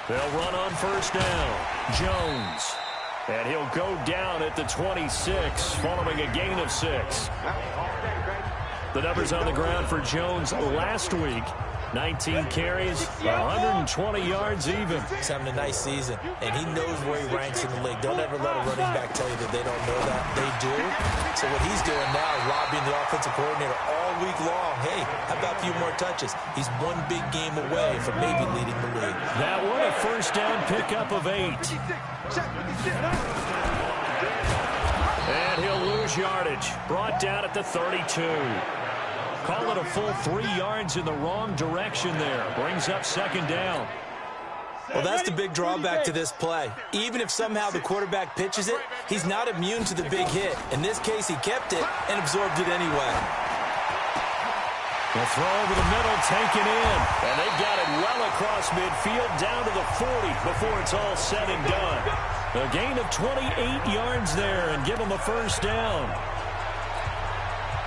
Speaker 6: They'll run on first down. Jones. And he'll go down at the 26 following a gain of 6. The numbers on the ground for Jones last week. 19 carries, 120 yards even.
Speaker 7: He's having a nice season, and he knows where he ranks in the league. Don't ever let a running back tell you that they don't know that. They do. So what he's doing now is lobbying the offensive coordinator all week long. Hey, how about a few more touches? He's one big game away from maybe leading the league.
Speaker 6: That one a first down pickup of 8. And he'll lose yardage. Brought down at the 32. Call it a full 3 yards in the wrong direction there. Brings up second down.
Speaker 7: Well, that's the big drawback to this play. Even if somehow the quarterback pitches it, he's not immune to the big hit. In this case, he kept it and absorbed it anyway.
Speaker 6: The throw over the middle, taken in. And they got it well across midfield, down to the 40 before it's all said and done. A gain of 28 yards there and give them a first down.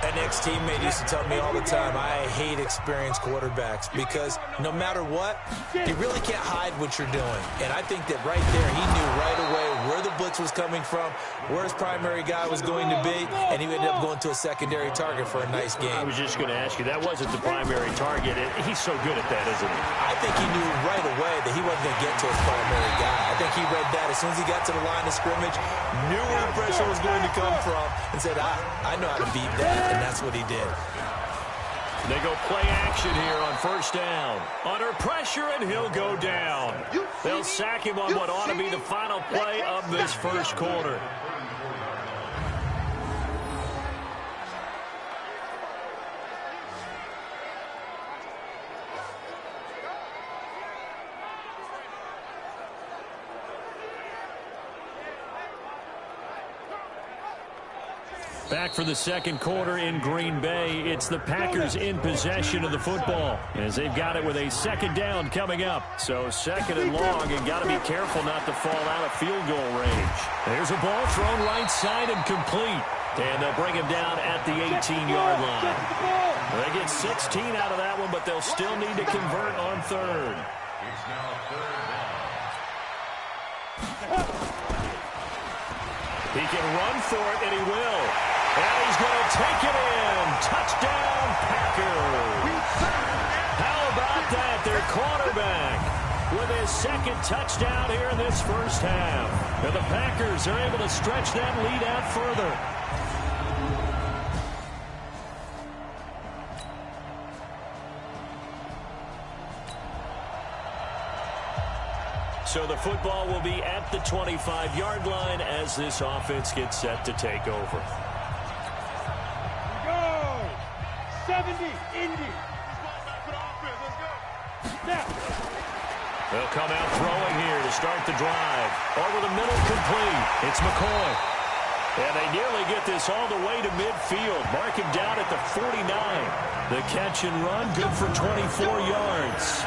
Speaker 7: An ex-teammate used to tell me all the time, I hate experienced quarterbacks because no matter what, you really can't hide what you're doing. And I think that right there, he knew right away where the blitz was coming from, where his primary guy was going to be, and he ended up going to a secondary target for a nice game.
Speaker 6: I was just going to ask you, that wasn't the primary target. He's so good at that, isn't he?
Speaker 7: I think he knew right away that he wasn't going to get to his primary guy. I think he read that as soon as he got to the line of scrimmage, knew where the pressure was going to come from, and said, I know how to beat that, and that's what he did.
Speaker 6: They go play action here on first down. Under pressure, and he'll go down. They'll sack him on what ought to be the final play of this first quarter. Back for the second quarter in Green Bay. It's the Packers in possession of the football as they've got it with a second down coming up. So second and long, and got to be careful not to fall out of field goal range. There's a ball thrown right side and complete. And they'll bring him down at the 18-yard line. They get 16 out of that one, but they'll still need to convert on third.
Speaker 3: It's now third down.
Speaker 6: He can run for it, and he will. And he's going to take it in. Touchdown, Packers. How about that? Their quarterback with his second touchdown here in this first half. And the Packers are able to stretch that lead out further. So the football will be at the 25-yard line as this offense gets set to take over.
Speaker 3: Go! 70, Indy.
Speaker 6: They'll come out throwing here to start the drive. Over the middle, complete. It's McCoy. And they nearly get this all the way to midfield. Mark him down at the 49. The catch and run, good for 24 yards.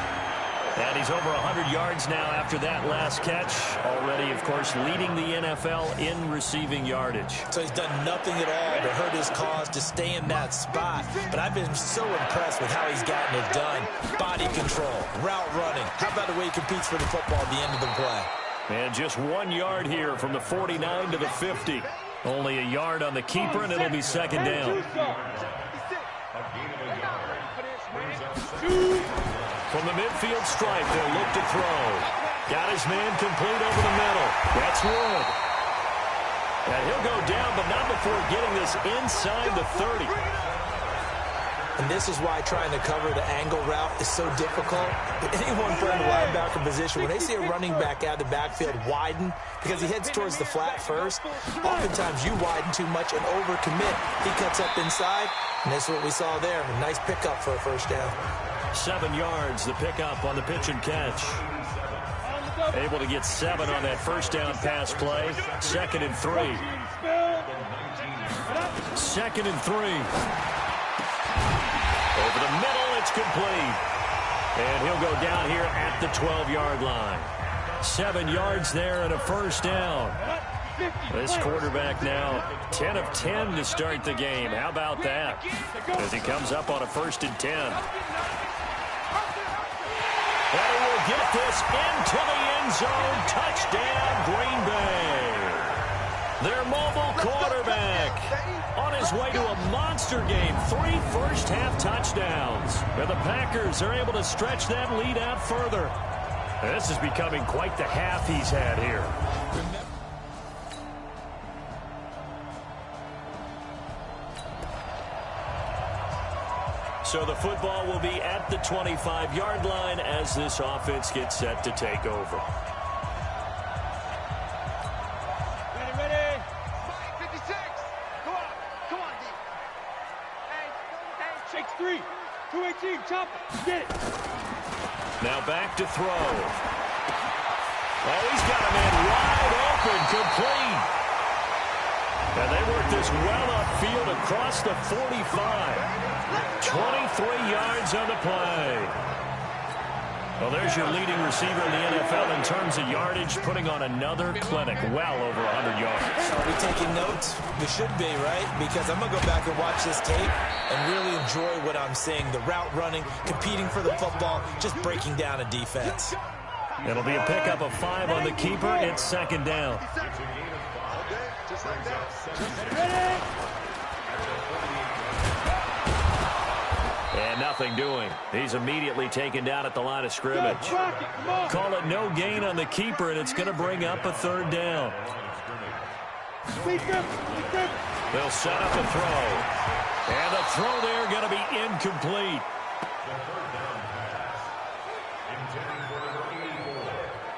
Speaker 6: And he's over 100 yards now after that last catch. Already, of course, leading the NFL in receiving yardage.
Speaker 7: So he's done nothing at all to hurt his cause, to stay in that spot. But I've been so impressed with how he's gotten it done. Body control, route running. How about the way he competes for the football at the end of the play?
Speaker 6: And just 1 yard here from the 49 to the 50. Only a yard on the keeper, and it'll be second down. From the midfield stripe, they'll look to throw. Got his man complete over the middle. That's Wood. And he'll go down, but not before getting this inside the 30.
Speaker 7: And this is why trying to cover the angle route is so difficult. Anyone playing the linebacker position, when they see a running back out of the backfield widen, because he heads towards the flat first, oftentimes you widen too much and overcommit. He cuts up inside, and that's what we saw there. A nice pickup for a first down.
Speaker 6: 7 yards, the pickup on the pitch and catch. Able to get 7 on that first down pass play. 2nd and 3. 2nd and 3. Over the middle, it's complete. And he'll go down here at the 12-yard line. 7 yards there and a first down. This quarterback now 10 of 10 to start the game. How about that? As he comes up on a 1st and 10. And he will get this into the end zone. Touchdown, Green Bay. Their mobile quarterback on his way to a monster game. 3 first-half touchdowns. And the Packers are able to stretch that lead out further. And this is becoming quite the half he's had here. So the football will be at the 25-yard line as this offense gets set to take over.
Speaker 3: Ready. 56. Come on, D. Hey. Shakes 3. 218. Chop it. Get it.
Speaker 6: Now back to throw. Oh, he's got a man wide open, complete. And they work this well upfield across the 45. 23 yards on the play. Well, there's your leading receiver in the NFL in terms of yardage, putting on another clinic, well over 100 yards.
Speaker 7: Are we taking notes? We should be, right? Because I'm going to go back and watch this tape and really enjoy what I'm seeing. The route running, competing for the football, just breaking down a defense.
Speaker 6: It'll be a pickup of 5 on the keeper. It's second down. And nothing doing. He's immediately taken down at the line of scrimmage. Call it no gain on the keeper, and it's going to bring up a third down. They'll set up a throw. And the throw there going to be incomplete.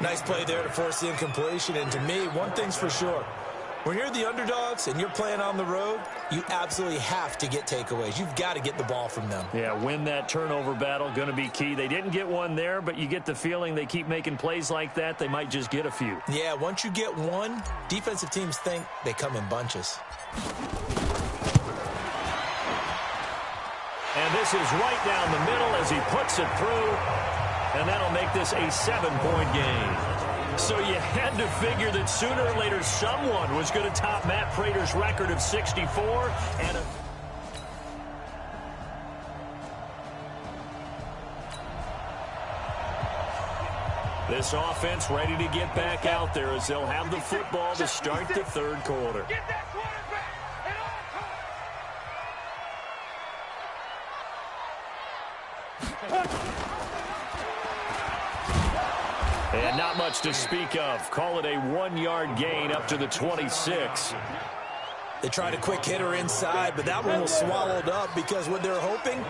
Speaker 7: Nice play there to force the incompletion. And to me, one thing's for sure. When you're the underdogs and you're playing on the road, you absolutely have to get takeaways. You've got to get the ball from them.
Speaker 6: Yeah, win that turnover battle, going to be key. They didn't get one there, but you get the feeling they keep making plays like that, they might just get a few.
Speaker 7: Yeah, once you get one, defensive teams think they come in bunches.
Speaker 6: And this is right down the middle as he puts it through, and that'll make this a 7-point game. So you had to figure that sooner or later someone was going to top Matt Prater's record of 64. And this offense ready to get back out there as they'll have the football to start the third quarter. And not much to speak of. Call it a 1-yard gain up to the 26.
Speaker 7: They tried a quick hitter inside, but that one was swallowed up because what they're hoping,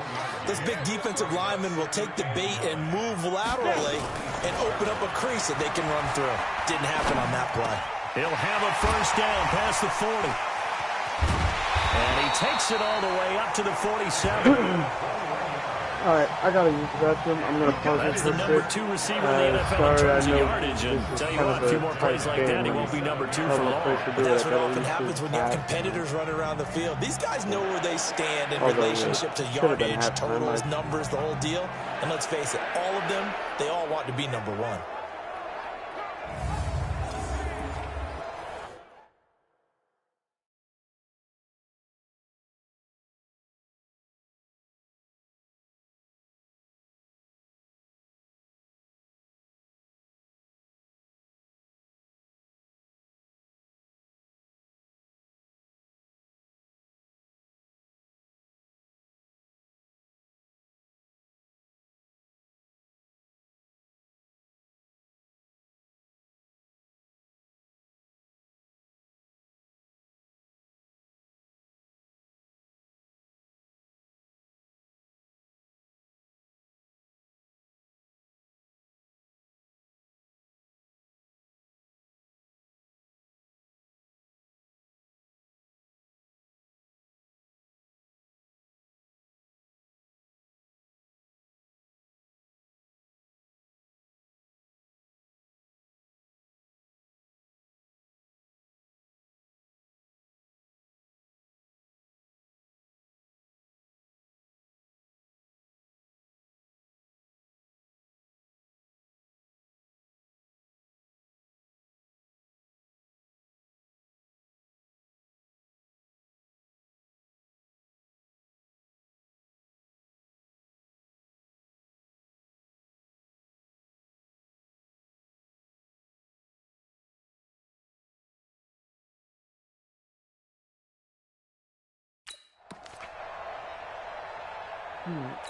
Speaker 7: this big defensive lineman will take the bait and move laterally and open up a crease that they can run through. Didn't happen on that play.
Speaker 6: He'll have a first down past the 40. And he takes it all the way up to the 47.
Speaker 5: All right, I gotta use the bathroom. I'm gonna pause
Speaker 6: That's
Speaker 5: it
Speaker 6: the number 2 receiver in the NFL in terms of yardage. And tell you what, a few more plays like that, he won't be number 2 for long.
Speaker 7: But that's what often happens when you have competitors running around the field. These guys know where they stand in relationship to yardage, totals, numbers, the whole deal. And let's face it, all of them, they all want to be number 1.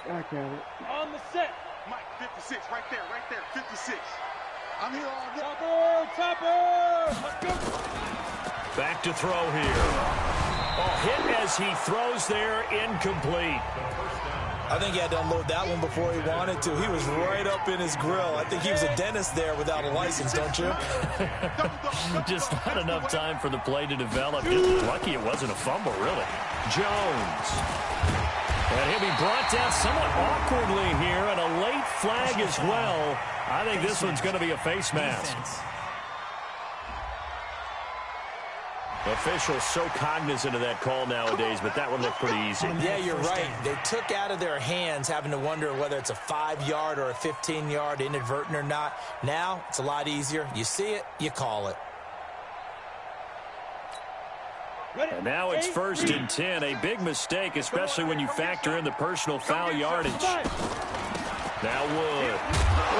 Speaker 5: Back at it.
Speaker 3: On the set. Mike, 56, right there, 56. I'm here all day. Topper! Let's go.
Speaker 6: Back to throw here. Oh, hit as he throws there, incomplete.
Speaker 7: I think he had to unload that one before he wanted to. He was right up in his grill. I think he was a dentist there without a license, don't you?
Speaker 6: Just not enough time for the play to develop. Just lucky it wasn't a fumble, really. Jones. And he'll be brought down somewhat awkwardly here, and a late flag as well. I think this one's going to be a face mask. Officials so cognizant of that call nowadays, but that one looked pretty easy.
Speaker 7: Yeah, you're right. They took out of their hands having to wonder whether it's a 5-yard or a 15-yard, inadvertent or not. Now, it's a lot easier. You see it, you call it.
Speaker 6: And now it's 1st and 10, a big mistake, especially when you factor in the personal foul yardage. Now Wood.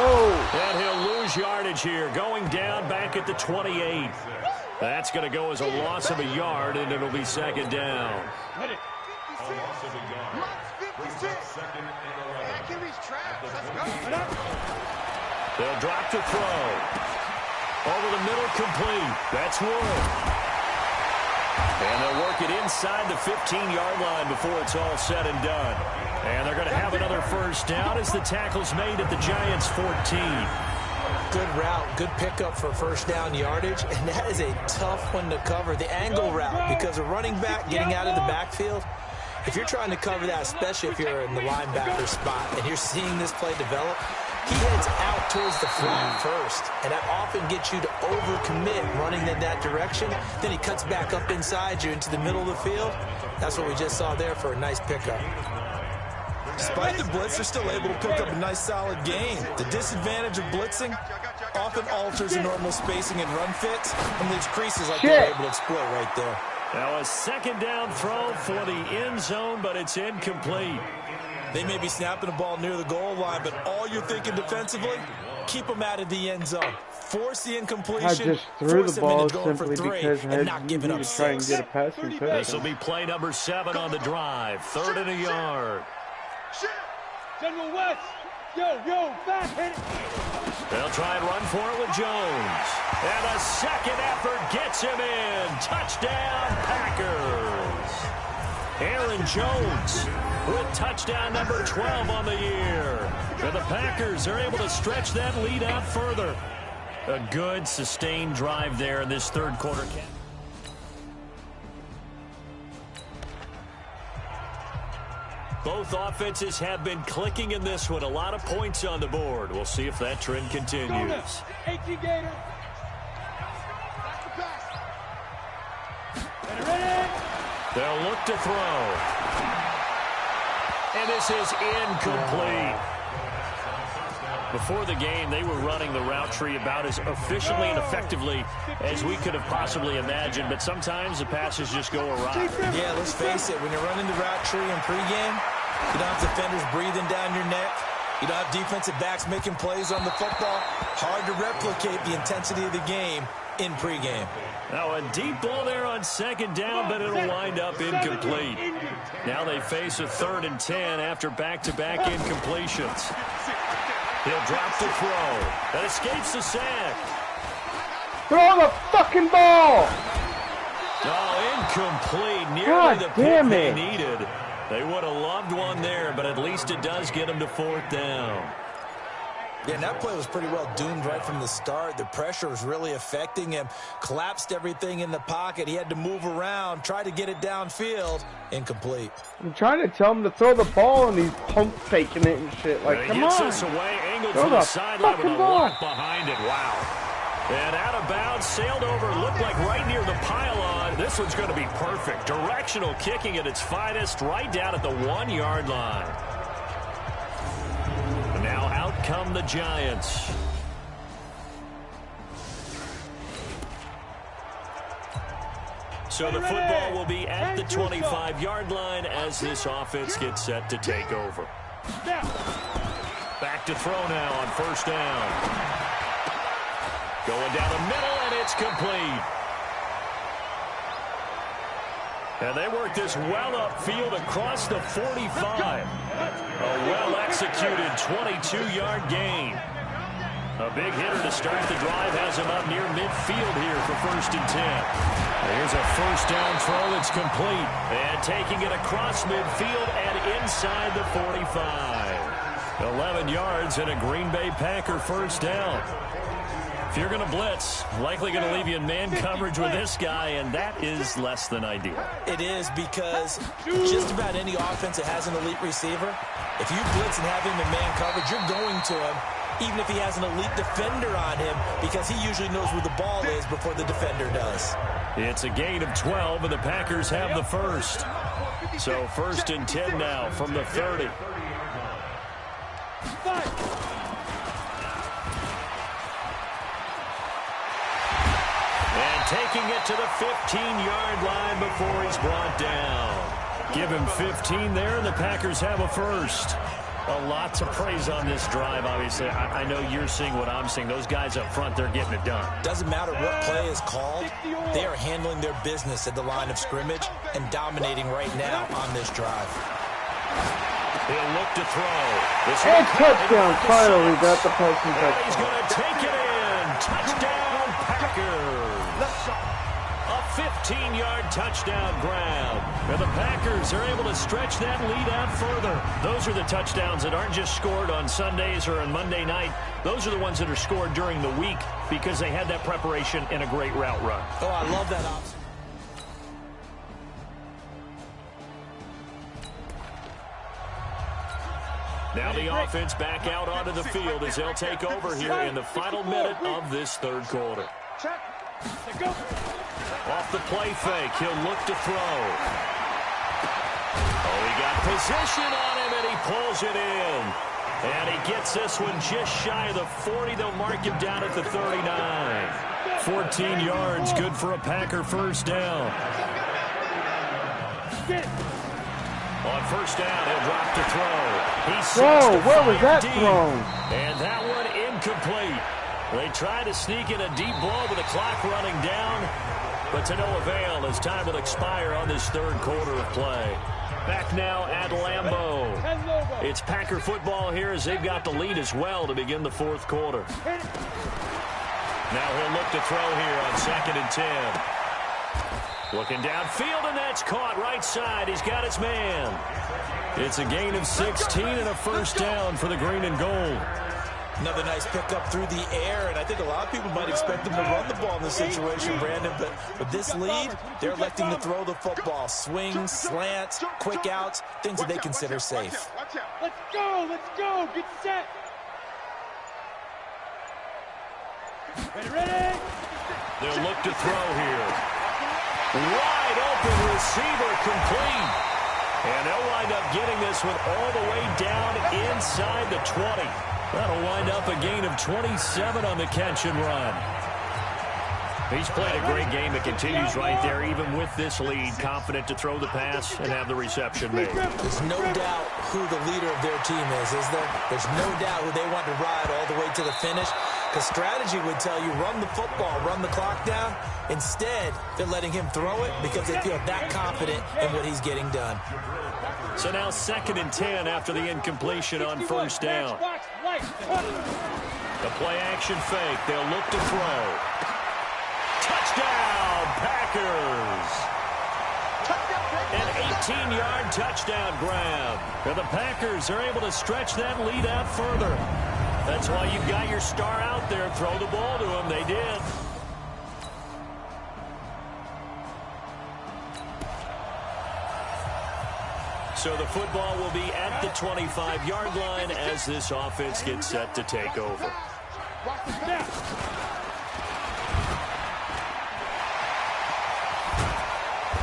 Speaker 5: Oh.
Speaker 6: And he'll lose yardage here, going down back at the 28. That's going to go as a loss of a yard, and it'll be second down. They'll drop to throw. Over the middle, complete. That's Wood. And they'll work it inside the 15-yard line before it's all said and done. And they're going to have another first down as the tackle's made at the Giants' 14.
Speaker 7: Good route, good pickup for first down yardage, and that is a tough one to cover, the angle route, because a running back getting out of the backfield, if you're trying to cover that, especially if you're in the linebacker spot and you're seeing this play develop, he heads out towards the flat first, and that often gets you to overcommit running in that direction. Then he cuts back up inside you into the middle of the field. That's what we just saw there for a nice pickup.
Speaker 10: Despite the blitz, they're still able to pick up a nice, solid gain. The disadvantage of blitzing often alters the normal spacing and run fits and leaves creases like they're able to exploit right there.
Speaker 6: Now a second down throw for the end zone, but it's incomplete.
Speaker 10: They may be snapping the ball near the goal line, but all you're thinking defensively, keep them out of the end zone. Force the incompletion.
Speaker 5: I just threw the ball simply because I had to try and get a passing touchdown.
Speaker 6: This will be play number 7 on the drive. 3rd and a yard.
Speaker 3: General West, back, hit it.
Speaker 6: They'll try and run for it with Jones. And a second effort gets him in. Touchdown, Packers. Aaron Jones with touchdown number 12 on the year. And the Packers are able to stretch that lead out further. A good, sustained drive there in this third quarter. Both offenses have been clicking in this one. A lot of points on the board. We'll see if that trend continues. They'll look to throw. And this is incomplete. Before the game, they were running the route tree about as efficiently and effectively as we could have possibly imagined, but sometimes the passes just go awry.
Speaker 7: Yeah, let's face it, when you're running the route tree in pregame, you don't have defenders breathing down your neck. You don't have defensive backs making plays on the football. Hard to replicate the intensity of the game in pregame.
Speaker 6: Now a deep ball there on second down, but it'll wind up incomplete. Now they face a 3rd and 10 after back-to-back incompletions. He'll drop the throw. That escapes the sack.
Speaker 5: Throw the fucking ball!
Speaker 6: Oh, incomplete. Nearly the pick they needed. They would have loved one there, but at least it does get them to 4th down.
Speaker 7: Yeah, and that play was pretty well doomed right from the start. The pressure was really affecting him. Collapsed everything in the pocket. He had to move around, try to get it downfield. Incomplete.
Speaker 5: I'm trying to tell him to throw the ball, and he's pump faking it and shit. Like, come on.
Speaker 6: He gets this away, angled to the sideline with a lot behind it. Wow. And out of bounds, sailed over, looked like right near the pylon. This one's going to be perfect. Directional kicking at its finest, right down at the 1-yard line. And now out come the Giants. So the football will be at the 25-yard line as this offense gets set to take over. Back to throw now on first down. Going down the middle, and it's complete. And they work this well upfield across the 45. A well-executed 22-yard gain. A big hitter to start the drive has him up near midfield here for 1st and 10. Here's a first down throw that's complete. And taking it across midfield and inside the 45. 11 yards and a Green Bay Packer first down. If you're going to blitz, likely going to leave you in man coverage with this guy, and that is less than ideal.
Speaker 7: It is, because just about any offense that has an elite receiver, if you blitz and have him in man coverage, you're going to him, even if he has an elite defender on him, because he usually knows where the ball is before the defender does.
Speaker 6: It's a gain of 12, and the Packers have the first. So 1st and 10 now from the 30. And taking it to the 15-yard line before he's brought down. Give him 15 there, and the Packers have a first. A lot to praise on this drive, obviously. I know you're seeing what I'm seeing. Those guys up front, they're getting it done.
Speaker 7: Doesn't matter what play is called. They are handling their business at the line of scrimmage and dominating right now on this drive.
Speaker 6: He'll look to throw.
Speaker 5: And touchdown, finally got the passing touchdown.
Speaker 6: He's going to take it in. Touchdown, Packers. A 15-yard touchdown grab. And the Packers are able to stretch that lead out further. Those are the touchdowns that aren't just scored on Sundays or on Monday night. Those are the ones that are scored during the week because they had that preparation and a great route run.
Speaker 7: Oh, I love that option.
Speaker 6: Now the offense back out onto the field as they'll take over here in the final minute of this third quarter. Off the play fake, he'll look to throw. Oh, he got position on him, and he pulls it in. And he gets this one just shy of the 40. They'll mark him down at the 39. 14 yards, good for a Packer first down. On first down, he'll drop to throw.
Speaker 5: Whoa, where was that thrown?
Speaker 6: And that one incomplete. They try to sneak in a deep ball with the clock running down, but to no avail as time will expire on this third quarter of play. Back now at Lambeau. It's Packer football here as they've got the lead as well to begin the fourth quarter. Now he'll look to throw here on 2nd and 10. Looking downfield, and that's caught right side. He's got his man. It's a gain of 16 and a first down for the green and gold.
Speaker 7: Another nice pickup through the air, and I think a lot of people might expect them to run the ball in this situation, Brandon, but with this lead, they're electing to throw the football. Swings, slants, quick outs, things that they consider safe.
Speaker 3: Let's go, get set. Ready?
Speaker 6: They'll look to throw here. Wide open receiver complete. And they'll wind up getting this one all the way down inside the 20. That'll wind up a gain of 27 on the catch and run. He's played a great game that continues right there, even with this lead, confident to throw the pass and have the reception made.
Speaker 7: There's no doubt who the leader of their team is there? There's no doubt who they want to ride all the way to the finish. Because strategy would tell you, run the football, run the clock down. Instead, they're letting him throw it because they feel that confident in what he's getting done.
Speaker 6: So now 2nd and 10 after the incompletion on first down. The play action fake. They'll look to throw. Touchdown, Packers! An 18-yard touchdown grab. And the Packers are able to stretch that lead out further. That's why you've got your star out there. Throw the ball to him. They did. So the football will be at the 25-yard line as this offense gets set to take over.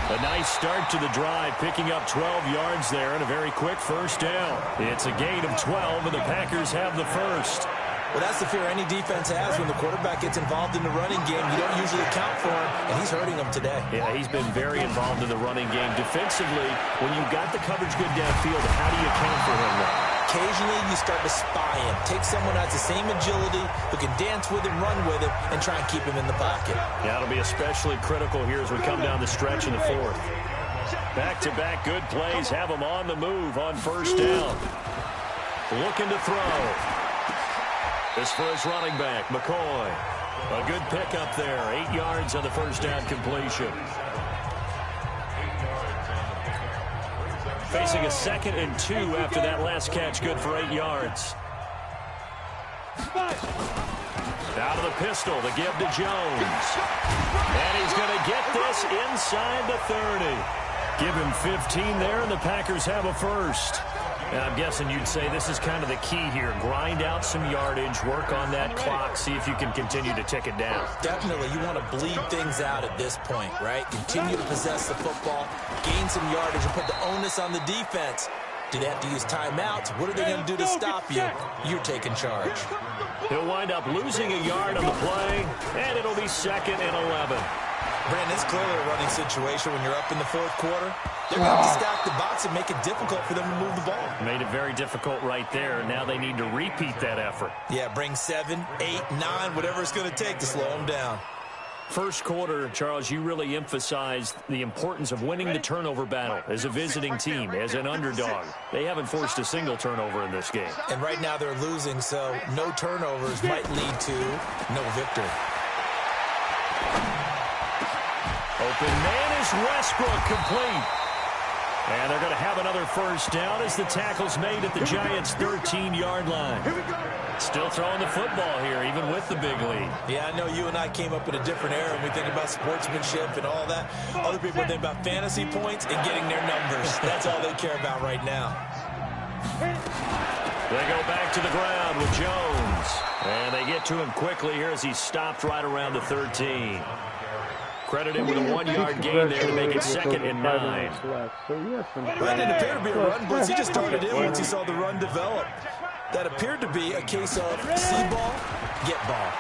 Speaker 6: A nice start to the drive, picking up 12 yards there and a very quick first down. It's a gain of 12, and the Packers have the first.
Speaker 7: Well, that's the fear any defense has when the quarterback gets involved in the running game. You don't usually account for him, and he's hurting them today.
Speaker 6: Yeah, he's been very involved in the running game. Defensively, when you've got the coverage good downfield, how do you account for him now?
Speaker 7: Occasionally, you start to spy him. Take someone who has the same agility, who can dance with him, run with him, and try and keep him in the pocket.
Speaker 6: Yeah, it'll be especially critical here as we come down the stretch in the fourth. Back-to-back good plays have him on the move on first down. Looking to throw. This for his running back, McCoy. A good pickup there. 8 yards on the first down completion. Facing a 2nd and 2 after that last catch. Good for 8 yards. Out of the pistol to give to Jones. And he's going to get this inside the 30. Give him 15 there, and the Packers have a first. And I'm guessing you'd say this is kind of the key here. Grind out some yardage, work on that clock, see if you can continue to tick it down.
Speaker 7: Definitely. You want to bleed things out at this point, right? Continue to possess the football, gain some yardage, and put the onus on the defense. Do they have to use timeouts? What are they going to do to stop you? You're taking charge.
Speaker 6: He'll wind up losing a yard on the play, and it'll be 2nd and 11.
Speaker 10: Brandon, it's clearly a running situation when you're up in the fourth quarter. They're going to have to stack the box and make it difficult for them to move the ball.
Speaker 6: Made it very difficult right there. Now they need to repeat that effort.
Speaker 10: Yeah, bring 7, 8, 9, whatever it's going to take to slow them down.
Speaker 6: First quarter, Charles, you really emphasized the importance of winning the turnover battle as a visiting team, as an underdog. They haven't forced a single turnover in this game.
Speaker 10: And right now they're losing, so no turnovers might lead to no victory.
Speaker 6: Open man is Westbrook, complete. And they're going to have another first down as the tackle's made at the Giants' 13-yard line. Still throwing the football here, even with the big lead.
Speaker 10: Yeah, I know you and I came up in a different era, and we think about sportsmanship and all that. Other people think about fantasy points and getting their numbers. That's all they care about right now.
Speaker 6: They go back to the ground with Jones. And they get to him quickly here as he's stopped right around the 13. Credited with a 1-yard gain there to make it 2nd and 9.
Speaker 10: That didn't appear to be a run blitz. He just started in once he saw the run develop. That appeared to be a case of see ball, get ball.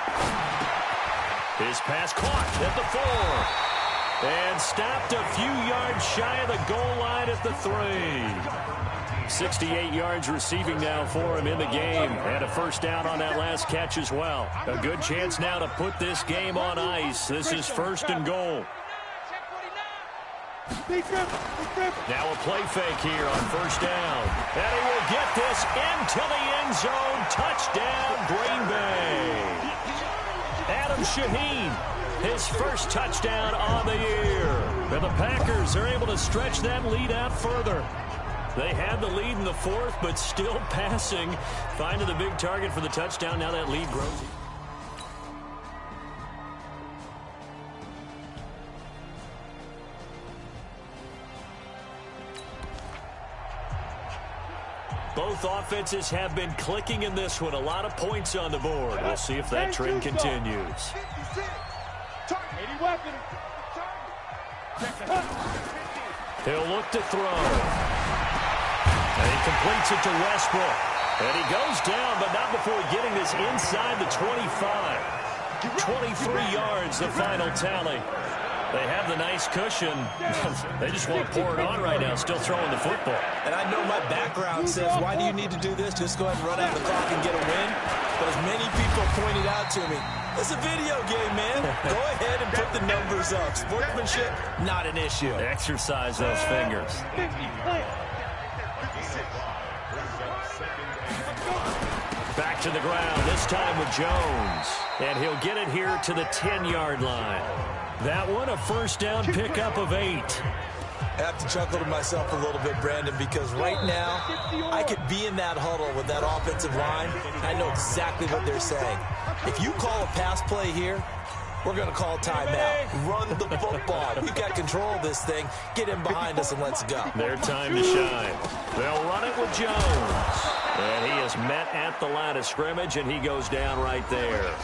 Speaker 6: His pass caught at the 4. And stopped a few yards shy of the goal line at the 3. 68 yards receiving now for him in the game. And a first down on that last catch as well. A good chance now to put this game on ice. This is 1st and goal. Now a play fake here on first down. And he will get this into the end zone. Touchdown, Green Bay. Adam Shaheen, his first touchdown on the year. And the Packers are able to stretch that lead out further. They had the lead in the 4th, but still passing. Finding the big target for the touchdown. Now that lead grows. Both offenses have been clicking in this one. A lot of points on the board. We'll see if that trend continues. He'll look to throw. And he completes it to Westbrook. And he goes down, but not before getting this inside the 25. 23 yards, the final tally. They have the nice cushion. They just want to pour it on right now, still throwing the football.
Speaker 10: And I know my background says, why do you need to do this? Just go ahead and run out the clock and get a win. But as many people pointed out to me, it's a video game, man. Go ahead and put the numbers up. Sportsmanship, not an issue.
Speaker 6: Exercise those fingers. Back to the ground, this time with Jones. And he'll get it here to the 10-yard line. That one, a first down pickup of 8.
Speaker 10: I have to chuckle to myself a little bit, Brandon, because right now I could be in that huddle with that offensive line. I know exactly what they're saying. If you call a pass play here, we're going to call timeout. Run the football. We've got control of this thing. Get in behind us and let's go.
Speaker 6: Their time to shine. They'll run it with Jones. And he is met at the line of scrimmage, and he goes down right there.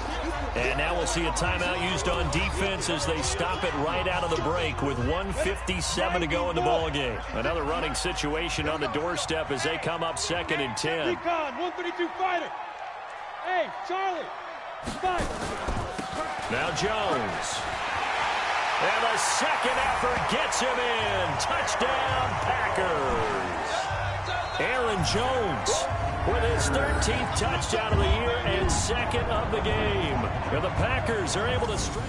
Speaker 6: And now we'll see a timeout used on defense as they stop it right out of the break with 1:57 to go in the ballgame. Another running situation on the doorstep as they come up 2nd and 10.
Speaker 3: Recon, 132 fighter. Hey, Charlie, fight.
Speaker 6: Now Jones. And the second effort gets him in. Touchdown, Packers. Aaron Jones with his 13th touchdown of the year and 2nd of the game. And the Packers are able to strike.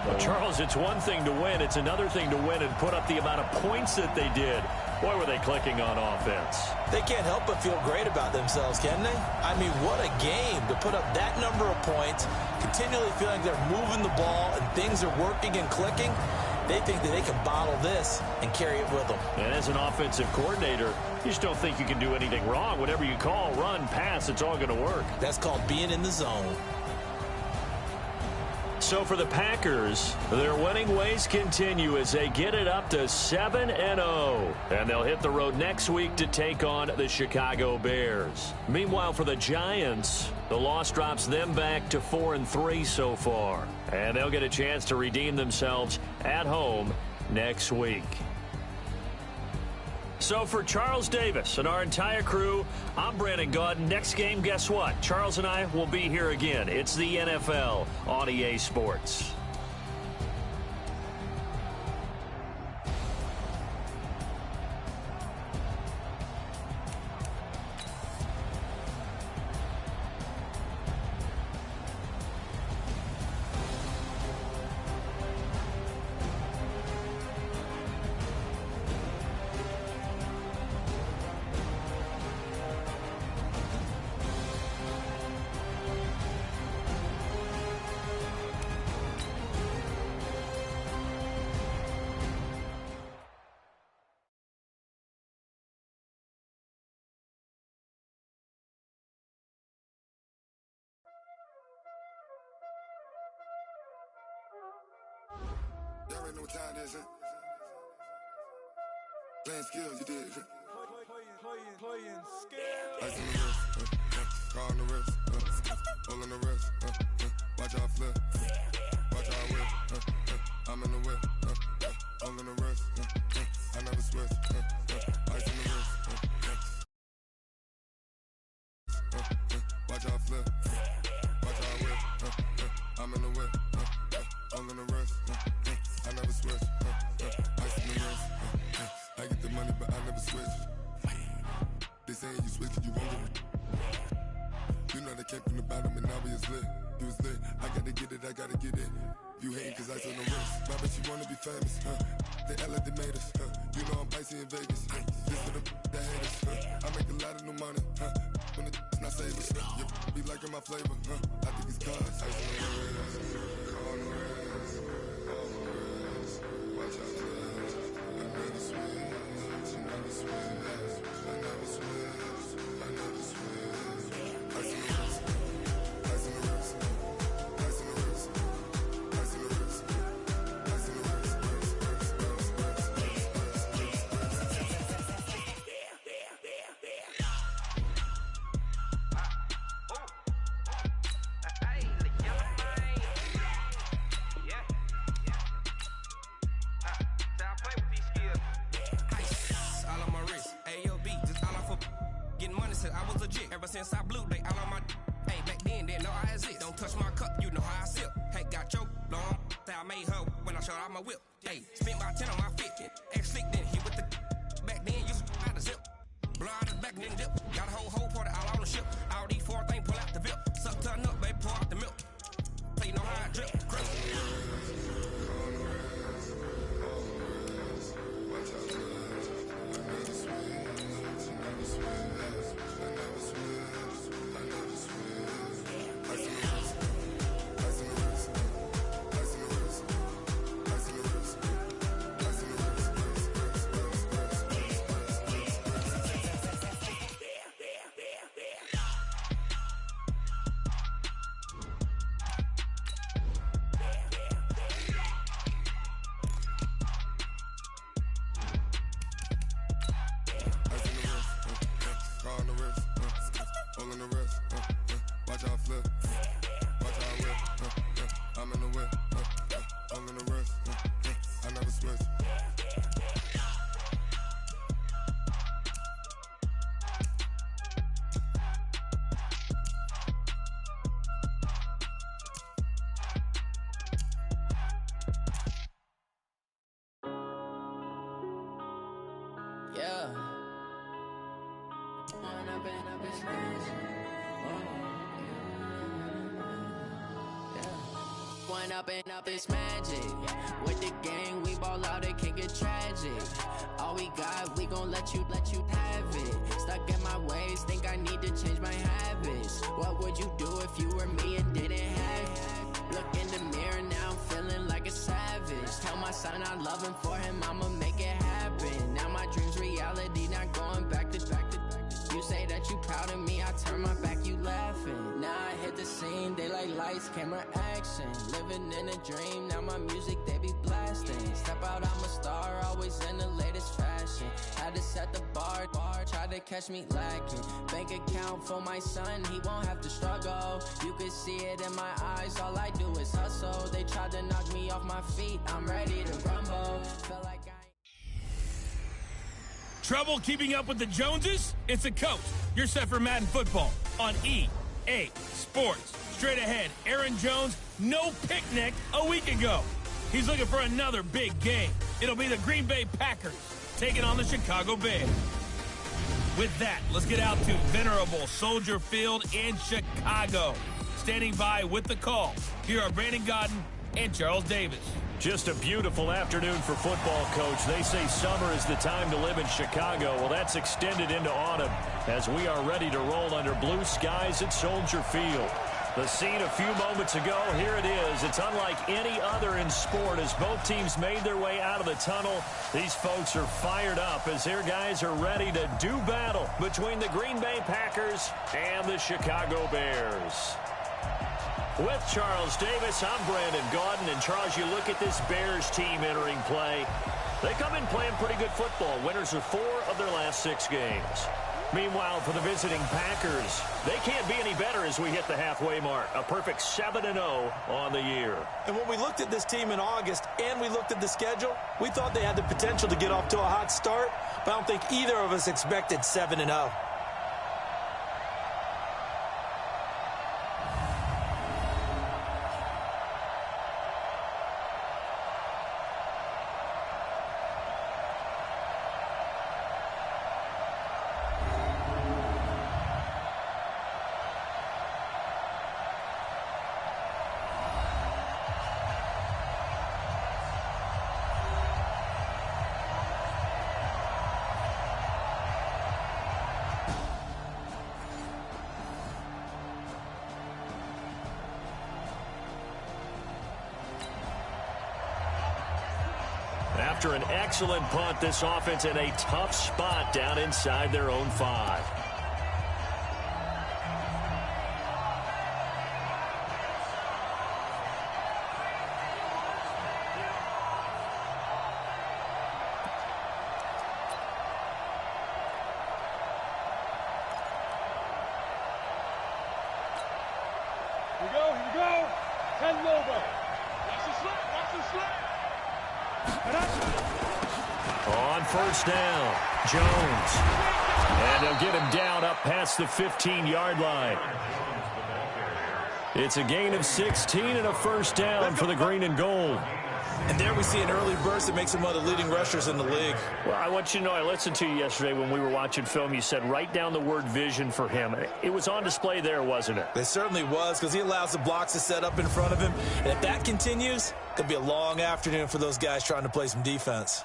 Speaker 6: Well, Charles, it's one thing to win. It's another thing to win and put up the amount of points that they did. Boy, were they clicking on offense.
Speaker 10: They can't help but feel great about themselves, can they? I mean, what a game to put up that number of points, continually feeling they're moving the ball and things are working and clicking. They think that they can bottle this and carry it with them.
Speaker 6: And as an offensive coordinator, you just don't think you can do anything wrong. Whatever you call, run, pass, it's all going to work.
Speaker 10: That's called being in the zone.
Speaker 6: So for the Packers, their winning ways continue as they get it up to 7-0. And they'll hit the road next week to take on the Chicago Bears. Meanwhile, for the Giants, the loss drops them back to 4-3 so far. And they'll get a chance to redeem themselves at home next week. So for Charles Davis and our entire crew, I'm Brandon Gaudin. Next game, guess what? Charles and I will be here again. It's the NFL on EA Sports.
Speaker 1: Y'all already know what time it is, huh? Playing skills, you did. Playing skills. Ice on the wrist, car on the wrist, hole on the wrist, watch out flip, watch out whip, I'm in the whip, hole on the wrist, I never switch, ice on the wrist, watch out flip, watch out whip, I'm in the whip, hole on the wrist, I never switch, ice on the wrist, I get the money but I never switch. They saying you switch it, you won't get it. You know they came from the bottom and now we is lit. You was lit, I gotta get it, I gotta get it. You hating cause ice on the wrist. My bitch, you wanna be famous, They act like they made us, You know I'm icy in Vegas, This for the that hate us, I make a lot of new money, When the not save us, You be liking my flavor, I think it's cause ice on the wrist, car on the wrist, all on the wrist. Watch out, cuz I never switch, I never switch, I never switch, I never switch. Ice on the wrist, ice on the wrist, ice on the wrist, ice on the wrist, ice on the wrist,
Speaker 11: I was legit ever since I blew they all on my hey back then didn't know I exist. Don't touch my cup, you know how I sip. Hey, got your long I made her when I showed out my whip. Hey, spent about 10 on my fit. Ex slick then hit with the back then used to out the zip. Blow out the back then dip. Got a whole party all on the ship. All these four things pull out the VIP. Suck turn up, baby, pour out the milk. So you know how I drip. Crip.
Speaker 2: Yeah. One up and up is magic. With the gang, we ball out, it can get tragic. All we got, we gon' let you have it. Stuck in my ways, think I need to change my habits. What would you do if you were me and didn't have it? Look in the mirror, now I'm feeling like a savage. Tell my son I love him, for him I'ma make it happen. Now my dream's reality, not going back to. You say that you proud of me, I turn my back, you laughing. Now I hit the scene, they like lights, camera, action. Living in a dream, now my music, they be blasting. Step out, I'm a star, always in the latest fashion. Had to set the bar, try to catch me lacking. Bank account for my son, he won't have to struggle. You can see it in my eyes, all I do is hustle. They tried to knock me off my feet, I'm ready to rumble. Feel like
Speaker 4: Trouble keeping up with the Joneses? It's the coach. You're set for Madden football on EA Sports. Straight ahead, Aaron Jones, no picnic a week ago. He's looking for another big game. It'll be the Green Bay Packers taking on the Chicago Bears. With that, let's get out to venerable Soldier Field in Chicago. Standing by with the call, here are Brandon Godden and Charles Davis.
Speaker 6: Just a beautiful afternoon for football, Coach. They say summer is the time to live in Chicago. Well, that's extended into autumn as we are ready to roll under blue skies at Soldier Field. The scene a few moments ago, here it is. It's unlike any other in sport as both teams made their way out of the tunnel. These folks are fired up as their guys are ready to do battle between the Green Bay Packers and the Chicago Bears. With Charles Davis, I'm Brandon Gaudin. And Charles, you look at this Bears team entering play. They come in playing pretty good football. Winners of 4 of their last 6 games. Meanwhile, for the visiting Packers, they can't be any better as we hit the halfway mark. A perfect 7-0 on the year.
Speaker 10: And when we looked at this team in August and we looked at the schedule, we thought they had the potential to get off to a hot start, but I don't think either of us expected 7-0.
Speaker 6: After an excellent punt, this offense in a tough spot down inside their own 5.
Speaker 3: Here we go. 10 Lobo. Watch the slip, watch the slip.
Speaker 6: On first down, Jones. And they'll get him down up past the 15-yard line. It's a gain of 16 and a first down for the green and gold.
Speaker 10: And there we see an early burst that makes him one of the leading rushers in the league.
Speaker 6: Well, I want you to know, I listened to you yesterday when we were watching film. You said write down the word vision for him. It was on display there, wasn't it?
Speaker 10: It certainly was, because he allows the blocks to set up in front of him. And if that continues, it'll be a long afternoon for those guys trying to play some defense.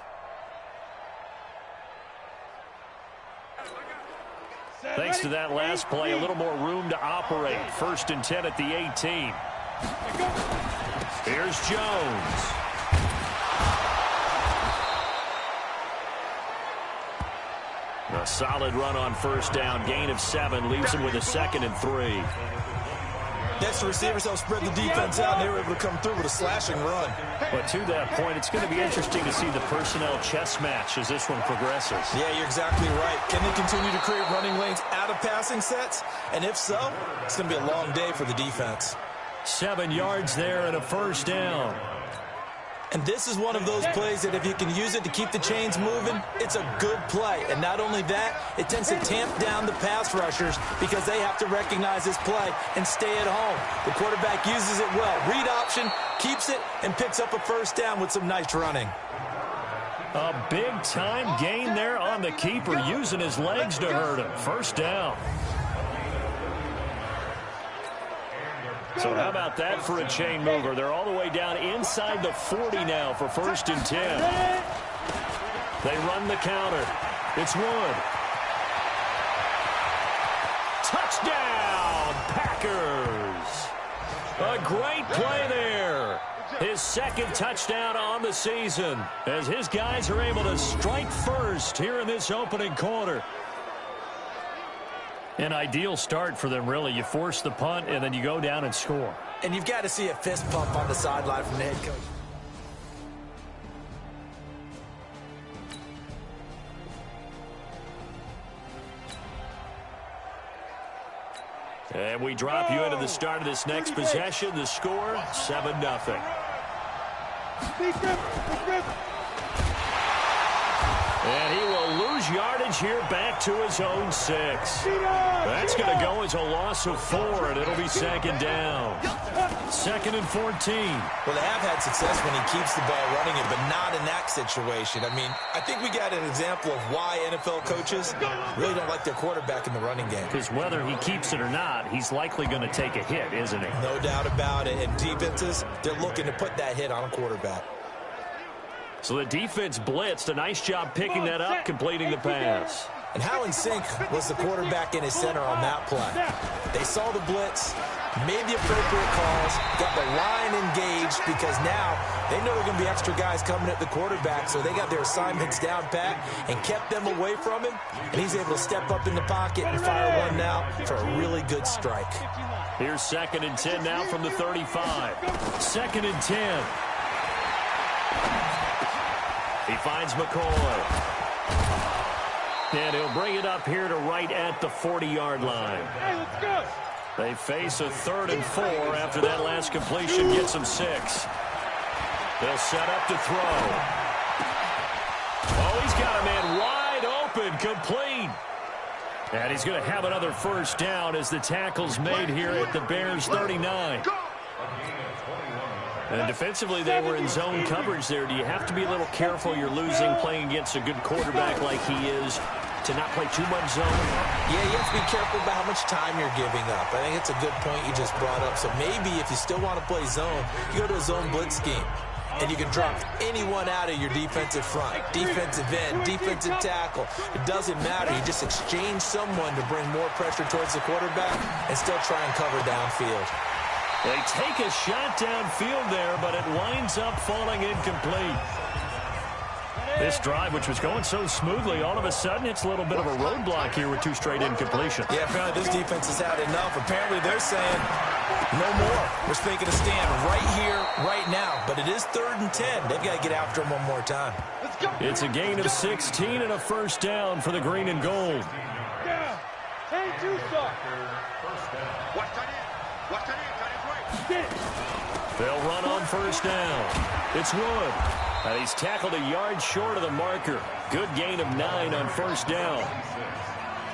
Speaker 6: Thanks to that last play, a little more room to operate. 1st and 10 at the 18. Here's Jones. A solid run on first down. Gain of 7 leaves him with a 2nd and 3.
Speaker 10: Next, the receivers help spread the defense out, and they were able to come through with a slashing run.
Speaker 6: But to that point, it's going to be interesting to see the personnel chess match as this one progresses.
Speaker 10: Yeah, you're exactly right. Can they continue to create running lanes out of passing sets? And if so, it's going to be a long day for the defense.
Speaker 6: 7 yards there and a first down.
Speaker 10: And this is one of those plays that if you can use it to keep the chains moving, it's a good play. And not only that, it tends to tamp down the pass rushers because they have to recognize this play and stay at home. The quarterback uses it well. Read option, keeps it, and picks up a first down with some nice running.
Speaker 6: A big-time gain there on the keeper, using his legs to hurt him. First down. So how about that for a chain mover? They're all the way down inside the 40 now for 1st and 10. They run the counter. It's Wood. Touchdown, Packers. A great play there. His 2nd touchdown on the season as his guys are able to strike first here in this opening quarter. An ideal start for them, really. You force the punt, and then you go down and score.
Speaker 7: And you've got to see a fist pump on the sideline from the head coach.
Speaker 6: And we drop you into the start of this next possession. The score, 7-0. And he will lose yardage here back to his own 6. That's going to go as a loss of 4, and it'll be second down. 2nd and 14.
Speaker 7: Well, they have had success when he keeps the ball running it, but not in that situation. I mean, I think we got an example of why NFL coaches really don't like their quarterback in the running game.
Speaker 6: Because whether he keeps it or not, he's likely going to take a hit, isn't he?
Speaker 7: No doubt about it. And defenses, they're looking to put that hit on a quarterback.
Speaker 6: So the defense blitzed. A nice job picking that up, completing the pass.
Speaker 7: And how in sync was the quarterback and his center on that play? They saw the blitz, made the appropriate calls, got the line engaged because now they know there are going to be extra guys coming at the quarterback, so they got their assignments down pat and kept them away from him, and he's able to step up in the pocket and fire one now for a really good strike.
Speaker 6: Here's 2nd and 10 now from the 35. 2nd and 10. He finds McCoy. And he'll bring it up here to right at the 40-yard line.
Speaker 3: Hey, let's go.
Speaker 6: They face a 3rd and 4 after that last completion gets them 6. They'll set up to throw. Oh, he's got a man wide open, complete. And he's going to have another first down as the tackle's made here at the Bears 39. And defensively, they were in zone coverage there. Do you have to be a little careful you're losing playing against a good quarterback like he is to not play too much zone?
Speaker 7: Yeah, you have to be careful about how much time you're giving up. I think it's a good point you just brought up. So maybe if you still want to play zone, you go to a zone blitz scheme. And you can drop anyone out of your defensive front, defensive end, defensive tackle. It doesn't matter. You just exchange someone to bring more pressure towards the quarterback and still try and cover downfield.
Speaker 6: They take a shot downfield there, but it winds up falling incomplete. This drive, which was going so smoothly, all of a sudden it's a little bit of a roadblock here with 2 straight incompletions.
Speaker 7: Yeah, apparently this defense has had enough. Apparently they're saying, no more. We're making a stand right here, right now. But it is 3rd and 10. They've got to get after him one more time.
Speaker 6: It's a gain of 16 and a first down for the green and gold.
Speaker 3: Yeah. Hey, Tucson.
Speaker 8: Watch that in. Watch that in.
Speaker 6: They'll run on first down. It's Wood. And he's tackled a yard short of the marker. Good gain of 9 on first down.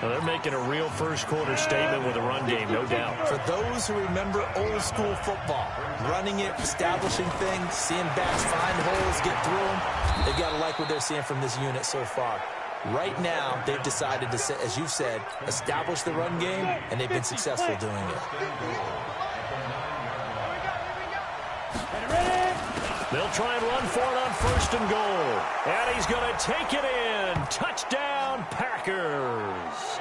Speaker 6: Well, they're making a real first-quarter statement with a run game, no doubt.
Speaker 7: For those who remember old-school football, running it, establishing things, seeing backs find holes, get through them, they've got to like what they're seeing from this unit so far. Right now, they've decided to, as you've said, establish the run game, and they've been successful doing it.
Speaker 6: They'll try and run for it on 1st and goal. And he's going to take it in. Touchdown, Packers.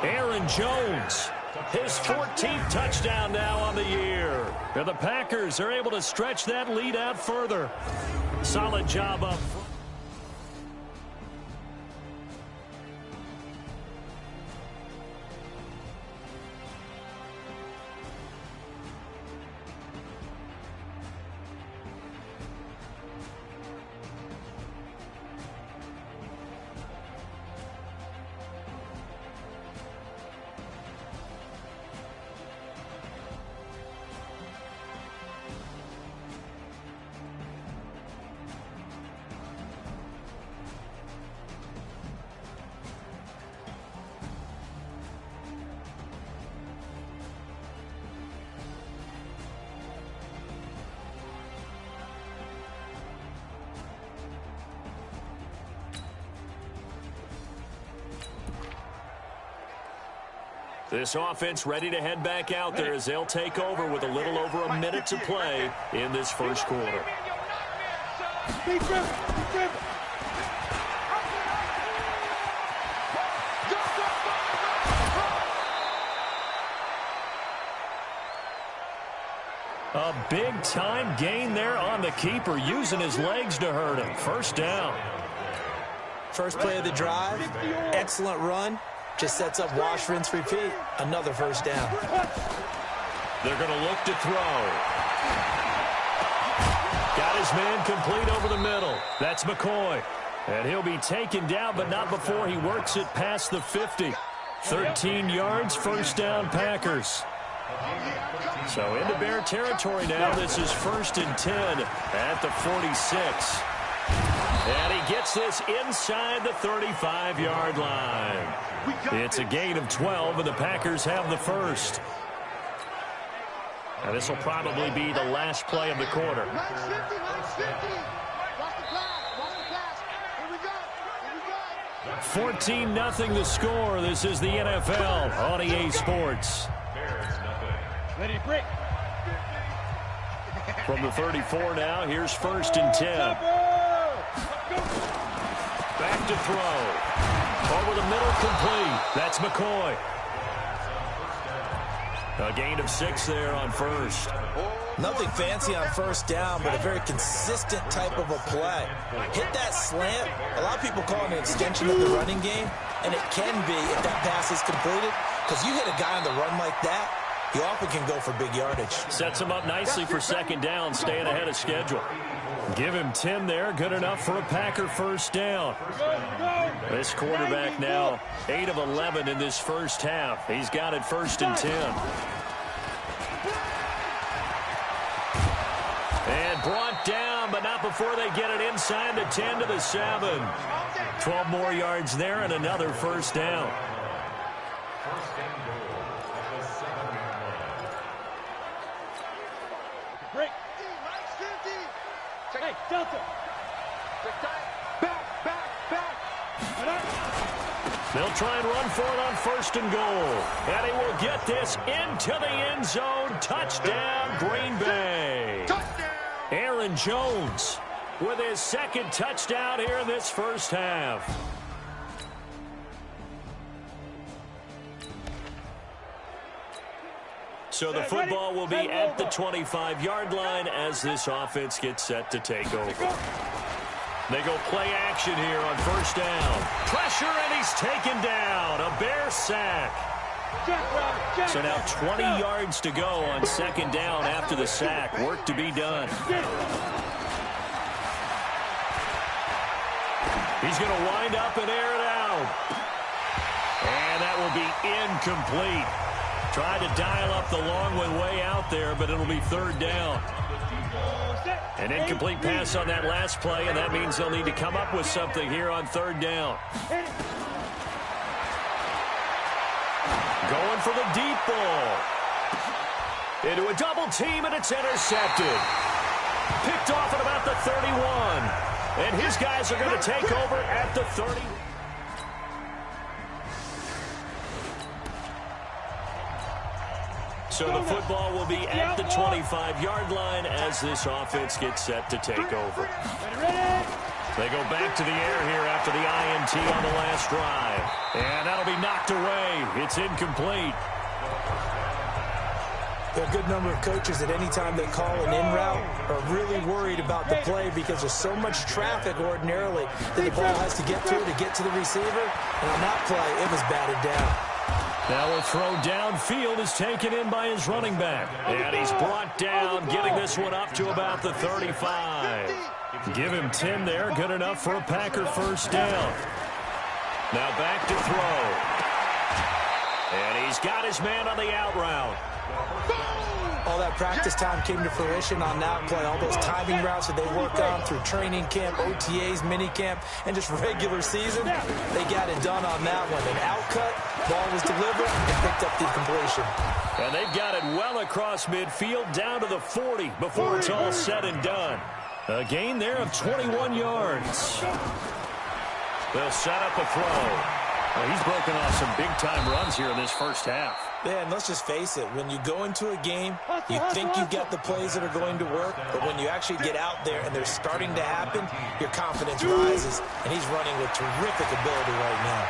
Speaker 6: Aaron Jones, his 14th touchdown now on the year. And the Packers are able to stretch that lead out further. Solid job up front. This offense ready to head back out there as they'll take over with a little over a minute to play in this first quarter. A big-time gain there on the keeper, using his legs to hurt him. First down.
Speaker 7: First play of the drive, excellent run. Just sets up wash, rinse, repeat. Another first down.
Speaker 6: They're going to look to throw. Got his man complete over the middle. That's McCoy. And he'll be taken down, but not before he works it past the 50. 13 yards, first down, Packers. So into Bear territory now. This is 1st and 10 at the 46. And he gets this inside the 35-yard line. It's a gain of 12, and the Packers have the first. Now, this will probably be the last play of the quarter. 14-0 the score. This is the NFL on EA Sports.
Speaker 3: Ready, break.
Speaker 6: From the 34 now, here's 1st and 10. Back to throw. Over the middle, complete. That's McCoy. A gain of 6 there on first.
Speaker 7: Nothing fancy on first down, but a very consistent type of a play. Hit that slant. A lot of people call it an extension of the running game, and it can be if that pass is completed, because you hit a guy on the run like that, he often can go for big yardage.
Speaker 6: Sets him up nicely for 2nd down, staying ahead of schedule. Give him 10 there, good enough for a Packer first down. This quarterback now 8 of 11 in this first half. He's got it 1st and 10. And brought down, but not before they get it inside the 10 to the 7. 12 more yards there and another first down.
Speaker 3: Break. Hey, Delta. Back.
Speaker 6: They'll try and run for it on 1st and goal. And he will get this into the end zone. Touchdown, Green Bay. Aaron Jones with his 2nd touchdown here in this first half. So the football will be at the 25-yard line as this offense gets set to take over. They go play action here on 1st down. Pressure, and he's taken down. A Bear sack. So now 20 yards to go on 2nd down after the sack. Work to be done. He's going to wind up and air it out. And that will be incomplete. Tried to dial up the long one way out there, but it'll be 3rd down. An incomplete pass on that last play, and that means they'll need to come up with something here on 3rd down. Going for the deep ball. Into a double team, and it's intercepted. Picked off at about the 31. And his guys are going to take over at the 30. So the football will be at the 25-yard line as this offense gets set to take over. They go back to the air here after the INT on the last drive. And that'll be knocked away. It's incomplete.
Speaker 7: There are a good number of coaches that any time they call an in route are really worried about the play because there's so much traffic ordinarily that the ball has to get through to get to the receiver. And on that play, it was batted down.
Speaker 6: Now a throw downfield is taken in by his running back. And he's brought down, getting this one up to about the 35. Give him 10 there, good enough for a Packer first down. Now back to throw. And he's got his man on the out route.
Speaker 7: All that practice time came to fruition on that play. All those timing routes that they work on through training camp, OTAs, minicamp, and just regular season, they got it done on that one. An outcut, ball was delivered, and picked up the completion.
Speaker 6: And they've got it well across midfield, down to the 40 before it's all said and done. A gain there of 21 yards. They'll set up a throw. Well, he's broken off some big-time runs here in this first half.
Speaker 7: Yeah, and let's just face it. When you go into a game, you think you've got the plays that are going to work, but when you actually get out there and they're starting to happen, your confidence rises, and he's running with terrific ability right now.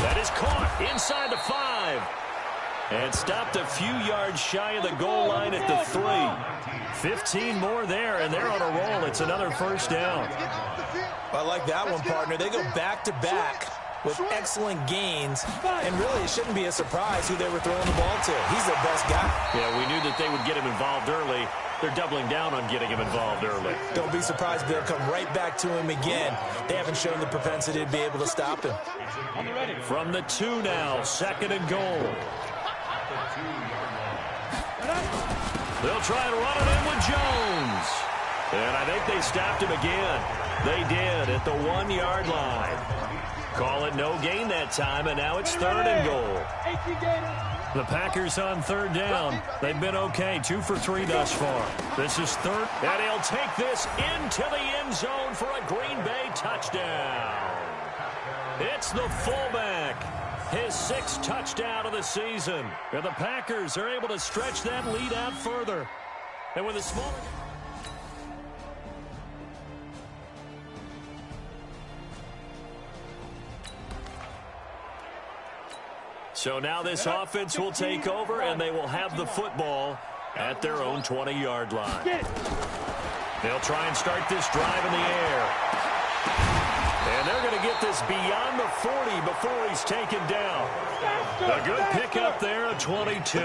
Speaker 6: That is caught inside the 5. And stopped a few yards shy of the goal line at the 3. 15 more there, and they're on a roll. It's another first down.
Speaker 7: I like that one, partner. They go back-to-back with excellent gains, and really it shouldn't be a surprise who they were throwing the ball to. He's their best guy.
Speaker 6: Yeah, we knew that they would get him involved early. They're doubling down on getting him involved early.
Speaker 7: Don't be surprised if they'll come right back to him again. They haven't shown the propensity to be able to stop him.
Speaker 6: From the 2 now, 2nd and goal. They'll try and run it in with Jones. And I think they stopped him again. They did at the 1-yard line. Call it no gain that time, and now it's 3rd and goal. The Packers on 3rd down. They've been okay, 2 for 3 thus far. This is 3rd, and he'll take this into the end zone for a Green Bay touchdown. It's the fullback. His 6th touchdown of the season. And the Packers are able to stretch that lead out further. And with a smaller... So now this offense will take over, and they will have the football at their own 20-yard line. They'll try and start this drive in the air. And they're going to get this beyond the 40 before he's taken down. A good pickup there, a 22.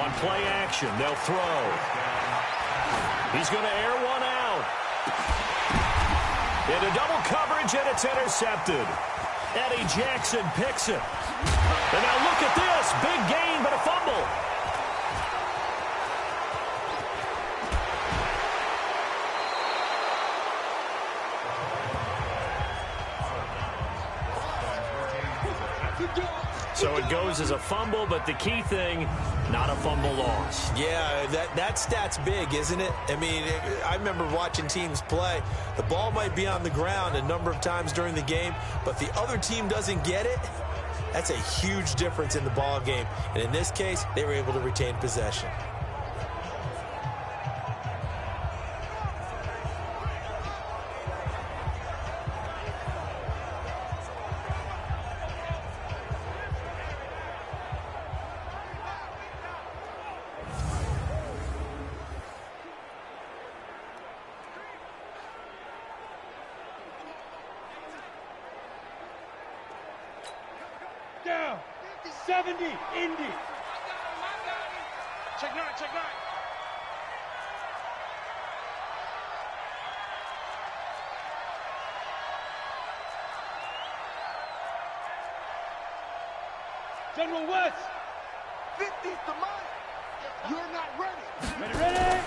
Speaker 6: On play action, they'll throw. He's going to air one out. Into double coverage, and it's intercepted. Eddie Jackson picks it. And now look at this. Big gain, but a fumble. So it goes as a fumble, but the key thing, not a fumble loss.
Speaker 7: Yeah, that stat's big, isn't it? I mean, I remember watching teams play. The ball might be on the ground a number of times during the game, but the other team doesn't get it. That's a huge difference in the ball game. And in this case, they were able to retain possession.
Speaker 3: Down. 70, Indy.
Speaker 8: Check 9, check 9.
Speaker 3: General West.
Speaker 8: 50's the mark. You're not ready.
Speaker 3: Ready?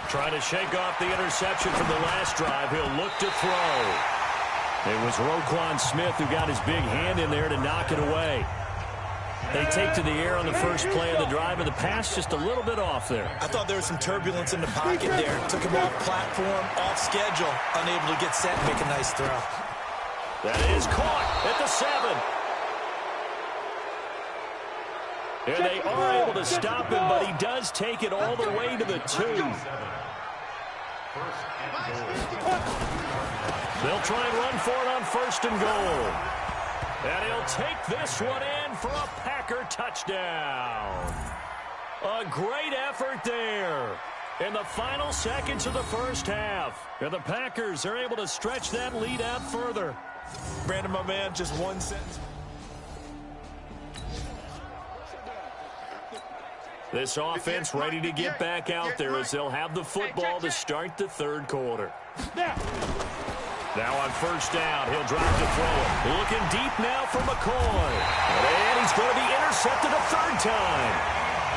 Speaker 6: Trying to shake off the interception from the last drive. He'll look to throw. It was Roquan Smith who got his big hand in there to knock it away. They take to the air on the first play of the drive, and the pass just a little bit off there.
Speaker 7: I thought there was some turbulence in the pocket there. Took him off platform, off schedule, unable to get set and make a nice throw.
Speaker 6: That is caught at the 7. And they are able to stop him, but he does take it all the way to the 2. They'll try and run for it on 1st and goal. And he'll take this one in for a Packer touchdown. A great effort there in the final seconds of the first half. And the Packers are able to stretch that lead out further.
Speaker 7: Brandon, my man, just one sentence.
Speaker 6: This offense ready to get back out there as they'll have the football to start the 3rd quarter. Now on 1st down, he'll drop to throw it. Looking deep now for McCoy. And he's going to be intercepted a 3rd time.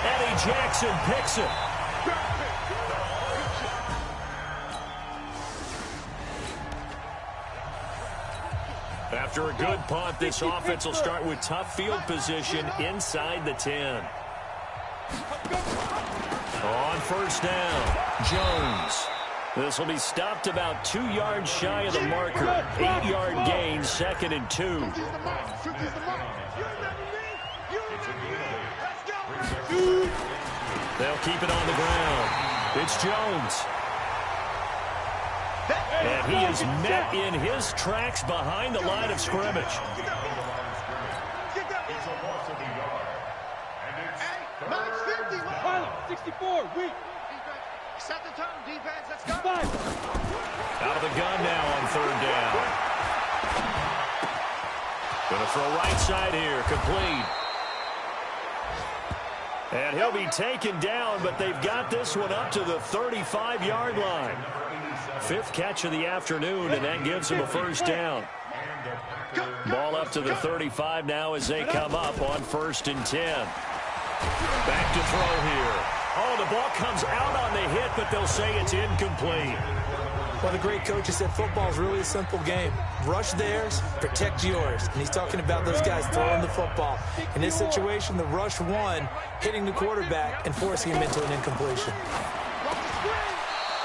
Speaker 6: Eddie Jackson picks it. After a good punt, this offense will start with tough field position inside the 10. On 1st down, Jones. This will be stopped about 2 yards shy of the marker. 8-yard gain, 2nd and 2. They'll keep it on the ground. It's Jones. And he is met in his tracks behind the line of scrimmage.
Speaker 3: 64, weak.
Speaker 8: Set the tone, defense, let's go.
Speaker 3: Out
Speaker 6: of the gun now on 3rd down. Going to throw right side here, complete. And he'll be taken down, but they've got this one up to the 35-yard line. 5th catch of the afternoon, and that gives him a 1st down. Ball up to the 35 now as they come up on 1st and 10. Back to throw here. Oh, the ball comes out on the hit, but they'll say it's incomplete.
Speaker 7: Well, the great coach has said football is really a simple game. Rush theirs, protect yours. And he's talking about those guys throwing the football. In this situation, the rush won, hitting the quarterback and forcing him into an incompletion.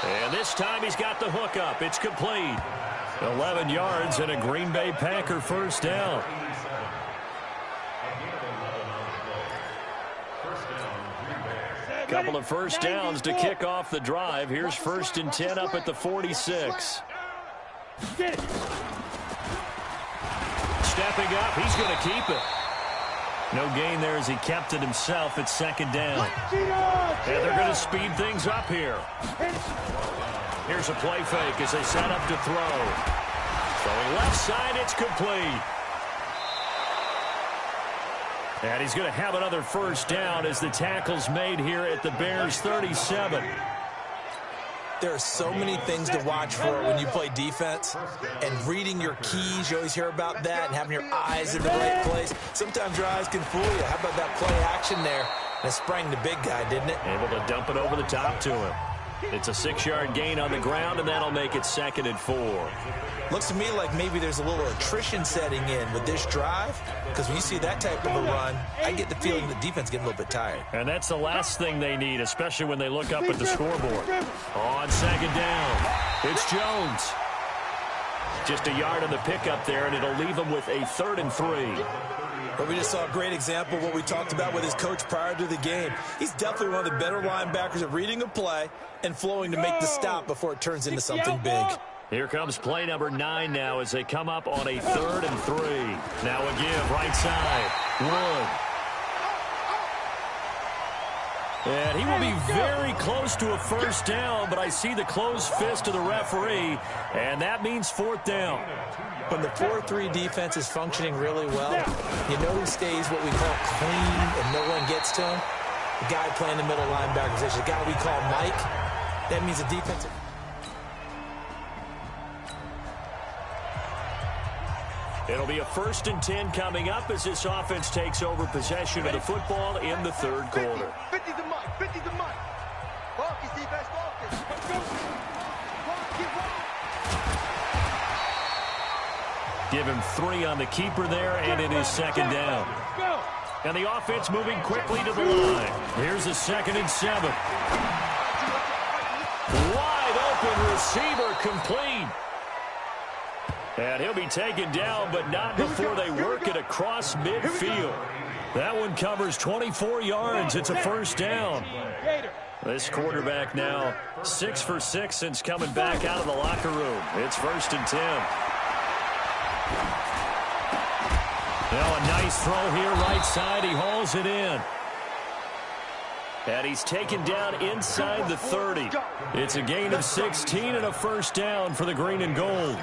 Speaker 6: And this time he's got the hook up. It's complete. 11 yards and a Green Bay Packer first down. Couple of first downs to kick off the drive. Here's 1st and 10 up at the 46. Stepping up, he's going to keep it. No gain there as he kept it himself at 2nd down. And they're going to speed things up here. Here's a play fake as they set up to throw. Throwing left side, it's complete. And he's going to have another first down as the tackle's made here at the Bears' 37.
Speaker 7: There are so many things to watch for when you play defense. And reading your keys, you always hear about that, and having your eyes in the right place. Sometimes your eyes can fool you. How about that play action there? And it sprang the big guy, didn't it?
Speaker 6: Able to dump it over the top to him. It's a 6-yard gain on the ground, and that'll make it 2nd and 4.
Speaker 7: Looks to me like maybe there's a little attrition setting in with this drive, because when you see that type of a run, I get the feeling the defense getting a little bit tired.
Speaker 6: And that's the last thing they need, especially when they look up at the scoreboard. On 2nd down, it's Jones. Just a yard on the pickup there, and it'll leave them with a 3rd and 3.
Speaker 7: But we just saw a great example of what we talked about with his coach prior to the game. He's definitely one of the better linebackers at reading a play and flowing to make the stop before it turns into something big.
Speaker 6: Here comes play number 9 now as they come up on a 3rd and 3. Now a give, right side. Wood. And he will be very close to a first down, but I see the closed fist of the referee, and that means 4th down.
Speaker 7: When the 4-3 defense is functioning really well, you know who stays what we call clean and no one gets to him? The guy playing the middle linebacker position, the guy we call Mike. That means the defense.
Speaker 6: It'll be a 1st and 10 coming up as this offense takes over possession of the football in the 3rd quarter.
Speaker 8: 50 to Mike, 50 to Mike. Focus, defense, focus.
Speaker 6: Give him 3 on the keeper there, and it is 2nd down. And the offense moving quickly to the line. Here's a 2nd and 7. Wide open receiver complete. And he'll be taken down, but not before they work it across midfield. That one covers 24 yards. It's a first down. This quarterback now 6 for 6 since coming back out of the locker room. It's 1st and 10. Now a nice throw here right side. He hauls it in. And he's taken down inside the 30. It's a gain of 16 and a first down for the green and gold.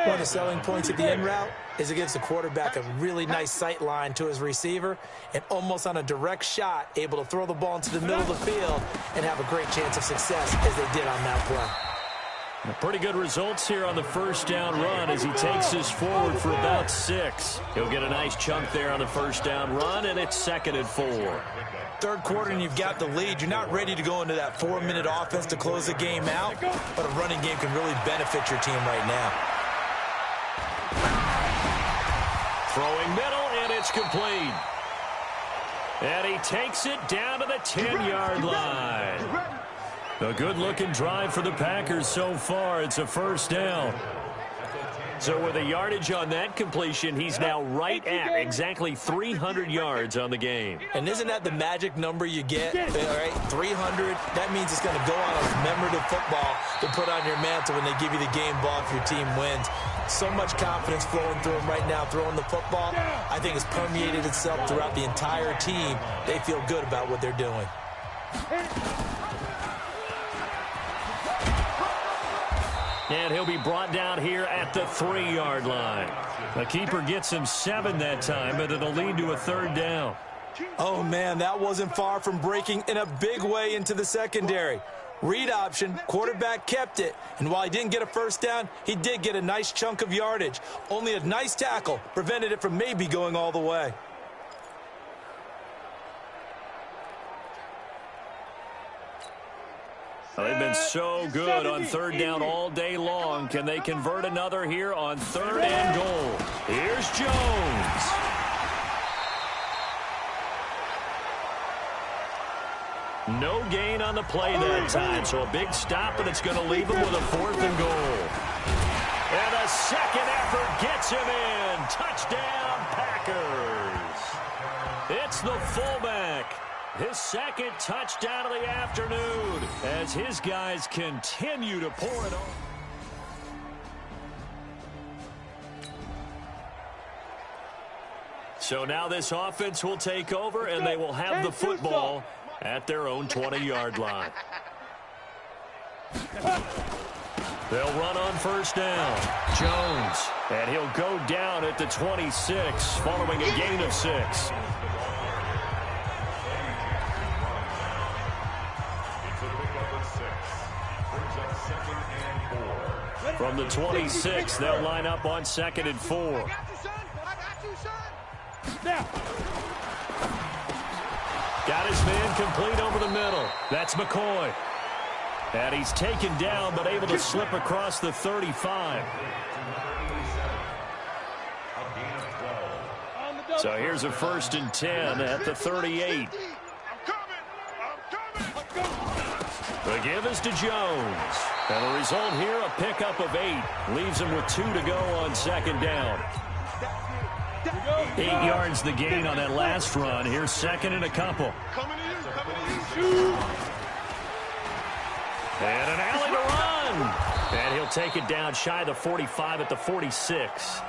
Speaker 7: One of the selling points of the in route is it gives the quarterback a really nice sight line to his receiver and almost on a direct shot able to throw the ball into the middle of the field and have a great chance of success as they did on that play.
Speaker 6: Pretty good results here on the first down run as he takes this forward for about 6. He'll get a nice chunk there on the first down run, and it's 2nd and 4.
Speaker 7: 3rd quarter and you've got the lead. You're not ready to go into that 4-minute offense to close the game out, but a running game can really benefit your team right now.
Speaker 6: Throwing middle, and it's complete. And he takes it down to the 10-yard line. A good-looking drive for the Packers so far. It's a first down. So with a yardage on that completion, he's now right at exactly 300 yards on the game.
Speaker 7: And isn't that the magic number you get? All right, 300. That means it's going to go on a commemorative football to put on your mantle when they give you the game ball if your team wins. So much confidence flowing through him right now, throwing the football. I think it's permeated itself throughout the entire team. They feel good about what they're doing.
Speaker 6: And he'll be brought down here at the 3-yard line. The keeper gets him 7 that time, but it'll lead to a 3rd down.
Speaker 7: Oh, man, that wasn't far from breaking in a big way into the secondary. Read option, quarterback kept it, and while he didn't get a first down, he did get a nice chunk of yardage. Only a nice tackle prevented it from maybe going all the way.
Speaker 6: Well, they've been so good on third down all day long. Can they convert another here on third and goal? Here's Jones. No gain on the play that time, so a big stop, and it's going to leave him with a 4th and goal. And a second effort gets him in. Touchdown, Packers. It's the fullback. His second touchdown of the afternoon as his guys continue to pour it on. So now this offense will take over, and they will have the football at their own 20-yard line. They'll run on first down. Jones, and he'll go down at the 26 following a gain of 6. From the 26, they'll line up on 2nd and 4. Got his man complete over the middle. That's McCoy. And he's taken down, but able to slip across the 35. So here's a 1st and 10 at the 38. The give is to Jones. And the result here, a pickup of 8. Leaves him with 2 to go on 2nd down. 8 yards the gain on that last run. Here's 2nd and a couple. And an alley to run. And he'll take it down shy of the 45 at the 46.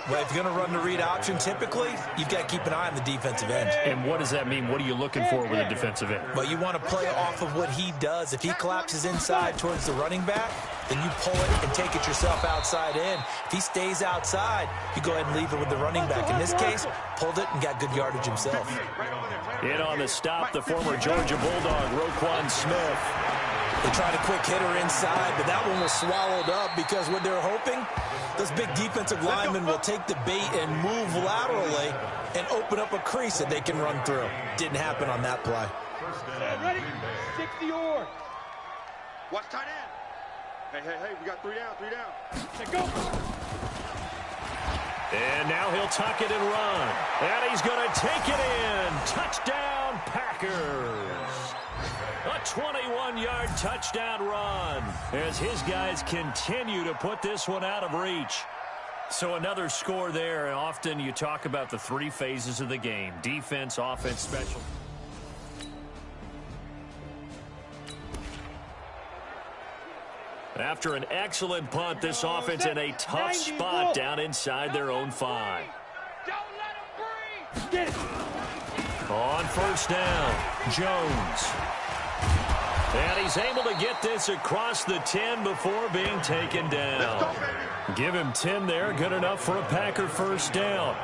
Speaker 7: Well, if you're going to run the read option, typically, you've got to keep an eye on the defensive end.
Speaker 6: And what does that mean? What are you looking for with a defensive end?
Speaker 7: Well, you want to play off of what he does. If he collapses inside towards the running back, then you pull it and take it yourself outside in. If he stays outside, you go ahead and leave it with the running back. In this case, pulled it and got good yardage himself.
Speaker 6: In on the stop, the former Georgia Bulldog, Roquan Smith.
Speaker 7: They tried a quick hitter inside, but that one was swallowed up because what they're hoping, those big defensive linemen will take the bait and move laterally and open up a crease that they can run through. Didn't happen on that play.
Speaker 3: Ready? 60 yards.
Speaker 8: Watch tight end. Hey, we got 3 down, 3 down.
Speaker 3: Hey, go.
Speaker 6: And now he'll tuck it and run. And he's going to take it in. Touchdown, Packers. A 21-yard touchdown run as his guys continue to put this one out of reach. So another score there. And often you talk about the 3 phases of the game: defense, offense, special. After an excellent punt, this offense in a tough spot down inside their own 5.
Speaker 3: Don't let him breathe. Get it.
Speaker 6: On first down, Jones. And he's able to get this across the 10 before being taken down. Give him 10 there, good enough for a Packer first down.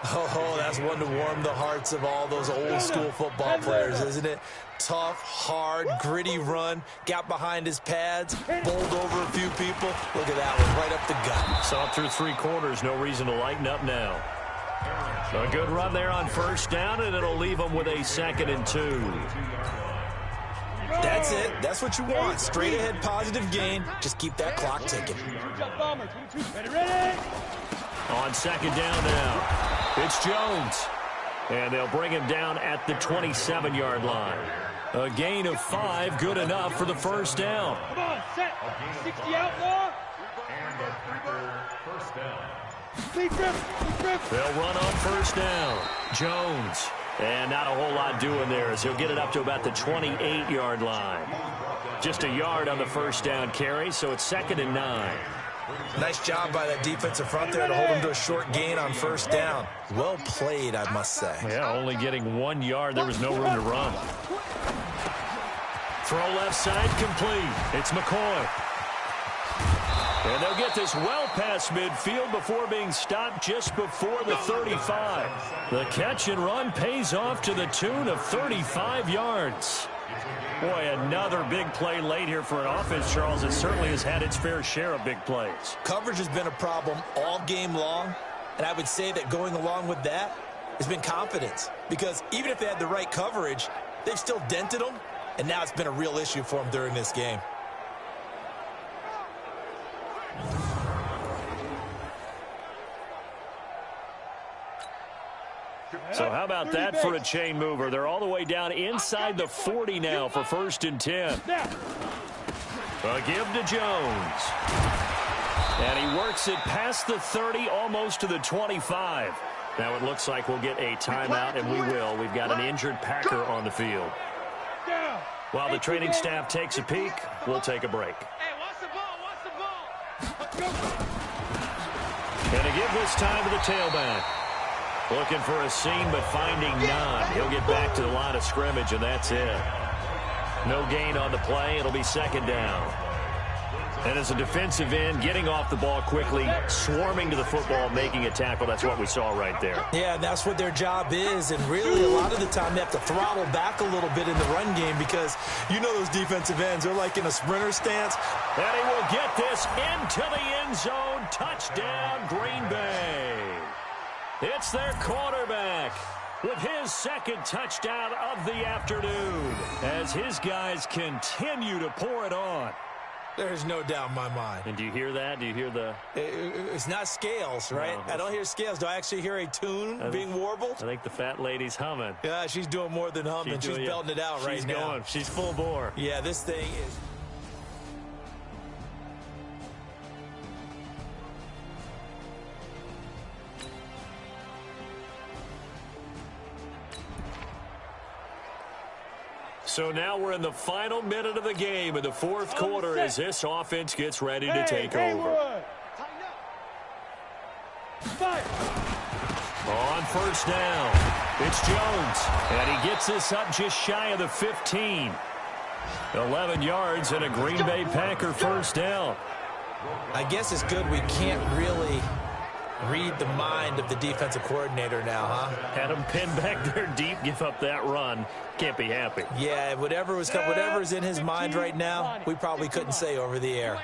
Speaker 7: Oh, that's one to warm the hearts of all those old school football players, isn't it? Tough, hard, gritty run, got behind his pads, bowled over a few people. Look at that one, right up the gut.
Speaker 6: Saw through 3 quarters, no reason to lighten up now. A good run there on first down, and it'll leave him with a 2nd and 2.
Speaker 7: That's it. That's what you want. Straight ahead positive gain. Just keep that clock ticking.
Speaker 6: On 2nd down now, it's Jones. And they'll bring him down at the 27-yard line. A gain of 5, good enough for the first down.
Speaker 3: Come on, set. 60 outlaw.
Speaker 1: First down.
Speaker 6: They'll run on first down. Jones. And not a whole lot doing there as he'll get it up to about the 28-yard line. Just a yard on the first down carry, so it's 2nd and 9.
Speaker 7: Nice job by that defensive front there to hold him to a short gain on first down. Well played, I must say.
Speaker 6: Yeah, only getting 1 yard. There was no room to run. Throw left side complete. It's McCoy. And they'll get this well past midfield before being stopped just before the 35. The catch and run pays off to the tune of 35 yards. Boy, another big play late here for an offense, Charles. It certainly has had its fair share of big plays.
Speaker 7: Coverage has been a problem all game long, and I would say that going along with that has been confidence. Because even if they had the right coverage, they've still dented them and now it's been a real issue for him during this game.
Speaker 6: So how about that for a chain mover? They're all the way down inside the 40 now for 1st and 10. A give to Jones. And he works it past the 30, almost to the 25. Now it looks like we'll get a timeout, and we will. We've got an injured Packer on the field. While the training staff takes a peek, we'll take a break.
Speaker 3: Hey, watch the ball, watch the ball.
Speaker 6: And a give this time to the tailback. Looking for a seam, but finding none. He'll get back to the line of scrimmage, and that's it. No gain on the play. It'll be 2nd down. And as a defensive end, getting off the ball quickly, swarming to the football, making a tackle, that's what we saw right there.
Speaker 7: Yeah, that's what their job is, and really a lot of the time they have to throttle back a little bit in the run game because you know those defensive ends, they're like in a sprinter stance.
Speaker 6: And he will get this into the end zone. Touchdown, Green Bay. It's their quarterback with his 2nd touchdown of the afternoon as his guys continue to pour it on.
Speaker 7: There's no doubt in my mind.
Speaker 6: And do you hear that? Do you hear the...
Speaker 7: It's not scales, right? No, I don't hear scales. Do I actually hear a tune being warbled?
Speaker 6: I think the fat lady's humming.
Speaker 7: Yeah, she's doing more than humming. She's belting it out right now.
Speaker 6: She's going. She's full bore.
Speaker 7: Yeah, this thing is...
Speaker 6: So now we're in the final minute of the game in the 4th quarter as this offense gets ready to take over. On 1st down, it's Jones, and he gets this up just shy of the 15. 11 yards and a Green Bay Packer 1st down.
Speaker 7: I guess it's good we can't really read the mind of the defensive coordinator now, huh?
Speaker 6: Had him pinned back there deep, give up that run. Can't be happy.
Speaker 7: Yeah, whatever's in his mind right now, we probably couldn't say over the air.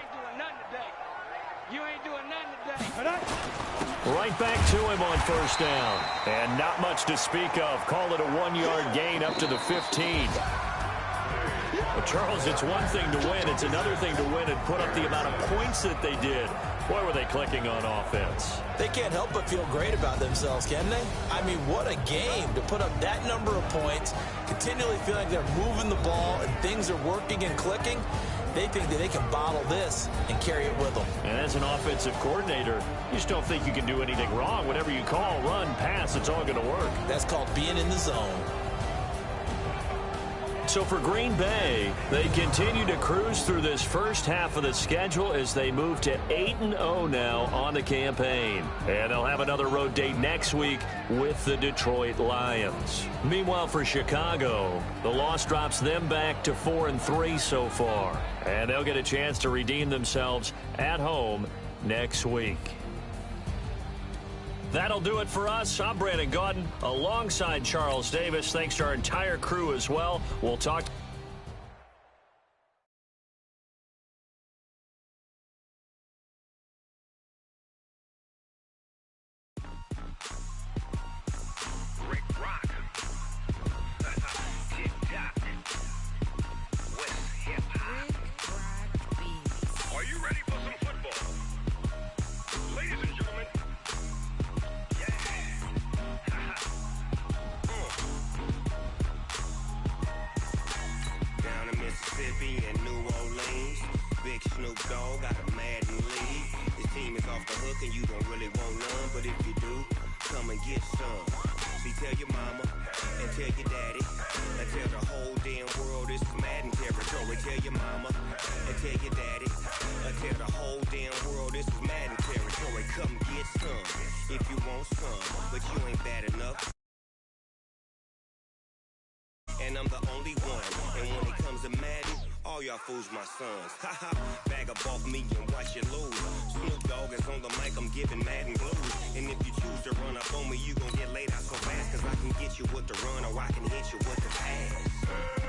Speaker 3: You ain't doing nothing today.
Speaker 6: Right back to him on 1st down. And not much to speak of. Call it a 1-yard gain up to the 15. But Charles, it's one thing to win. It's another thing to win and put up the amount of points that they did. Boy, were they clicking on offense.
Speaker 7: They can't help but feel great about themselves, can they? I mean, what a game to put up that number of points, continually feeling like they're moving the ball and things are working and clicking. They think that they can bottle this and carry it with them.
Speaker 6: And as an offensive coordinator, you just don't think you can do anything wrong. Whatever you call, run, pass, it's all going to work.
Speaker 7: That's called being in the zone.
Speaker 6: So for Green Bay, they continue to cruise through this first half of the schedule as they move to 8-0 now on the campaign. And they'll have another road date next week with the Detroit Lions. Meanwhile, for Chicago, the loss drops them back to 4-3 so far. And they'll get a chance to redeem themselves at home next week. That'll do it for us. I'm Brandon Gaudin alongside Charles Davis. Thanks to our entire crew as well. We'll talk.
Speaker 12: And New Orleans, big Snoop Dogg got a Madden league. This team is off the hook and you don't really want none, but if you do, come and get some. See, tell your mama and tell your daddy and tell the whole damn world this is Madden territory. Tell your mama and tell your daddy and tell the whole damn world this is Madden territory. Come get some if you want some, but you ain't bad enough. And I'm the only one. And when it comes to Madden, all y'all fools my sons. Haha, bag up off me and watch you lose. Snoop Dogg is on the mic, I'm giving Madden blues. And if you choose to run up on me, you gon' get laid out so fast. Cause I can get you with the run or I can hit you with the pass.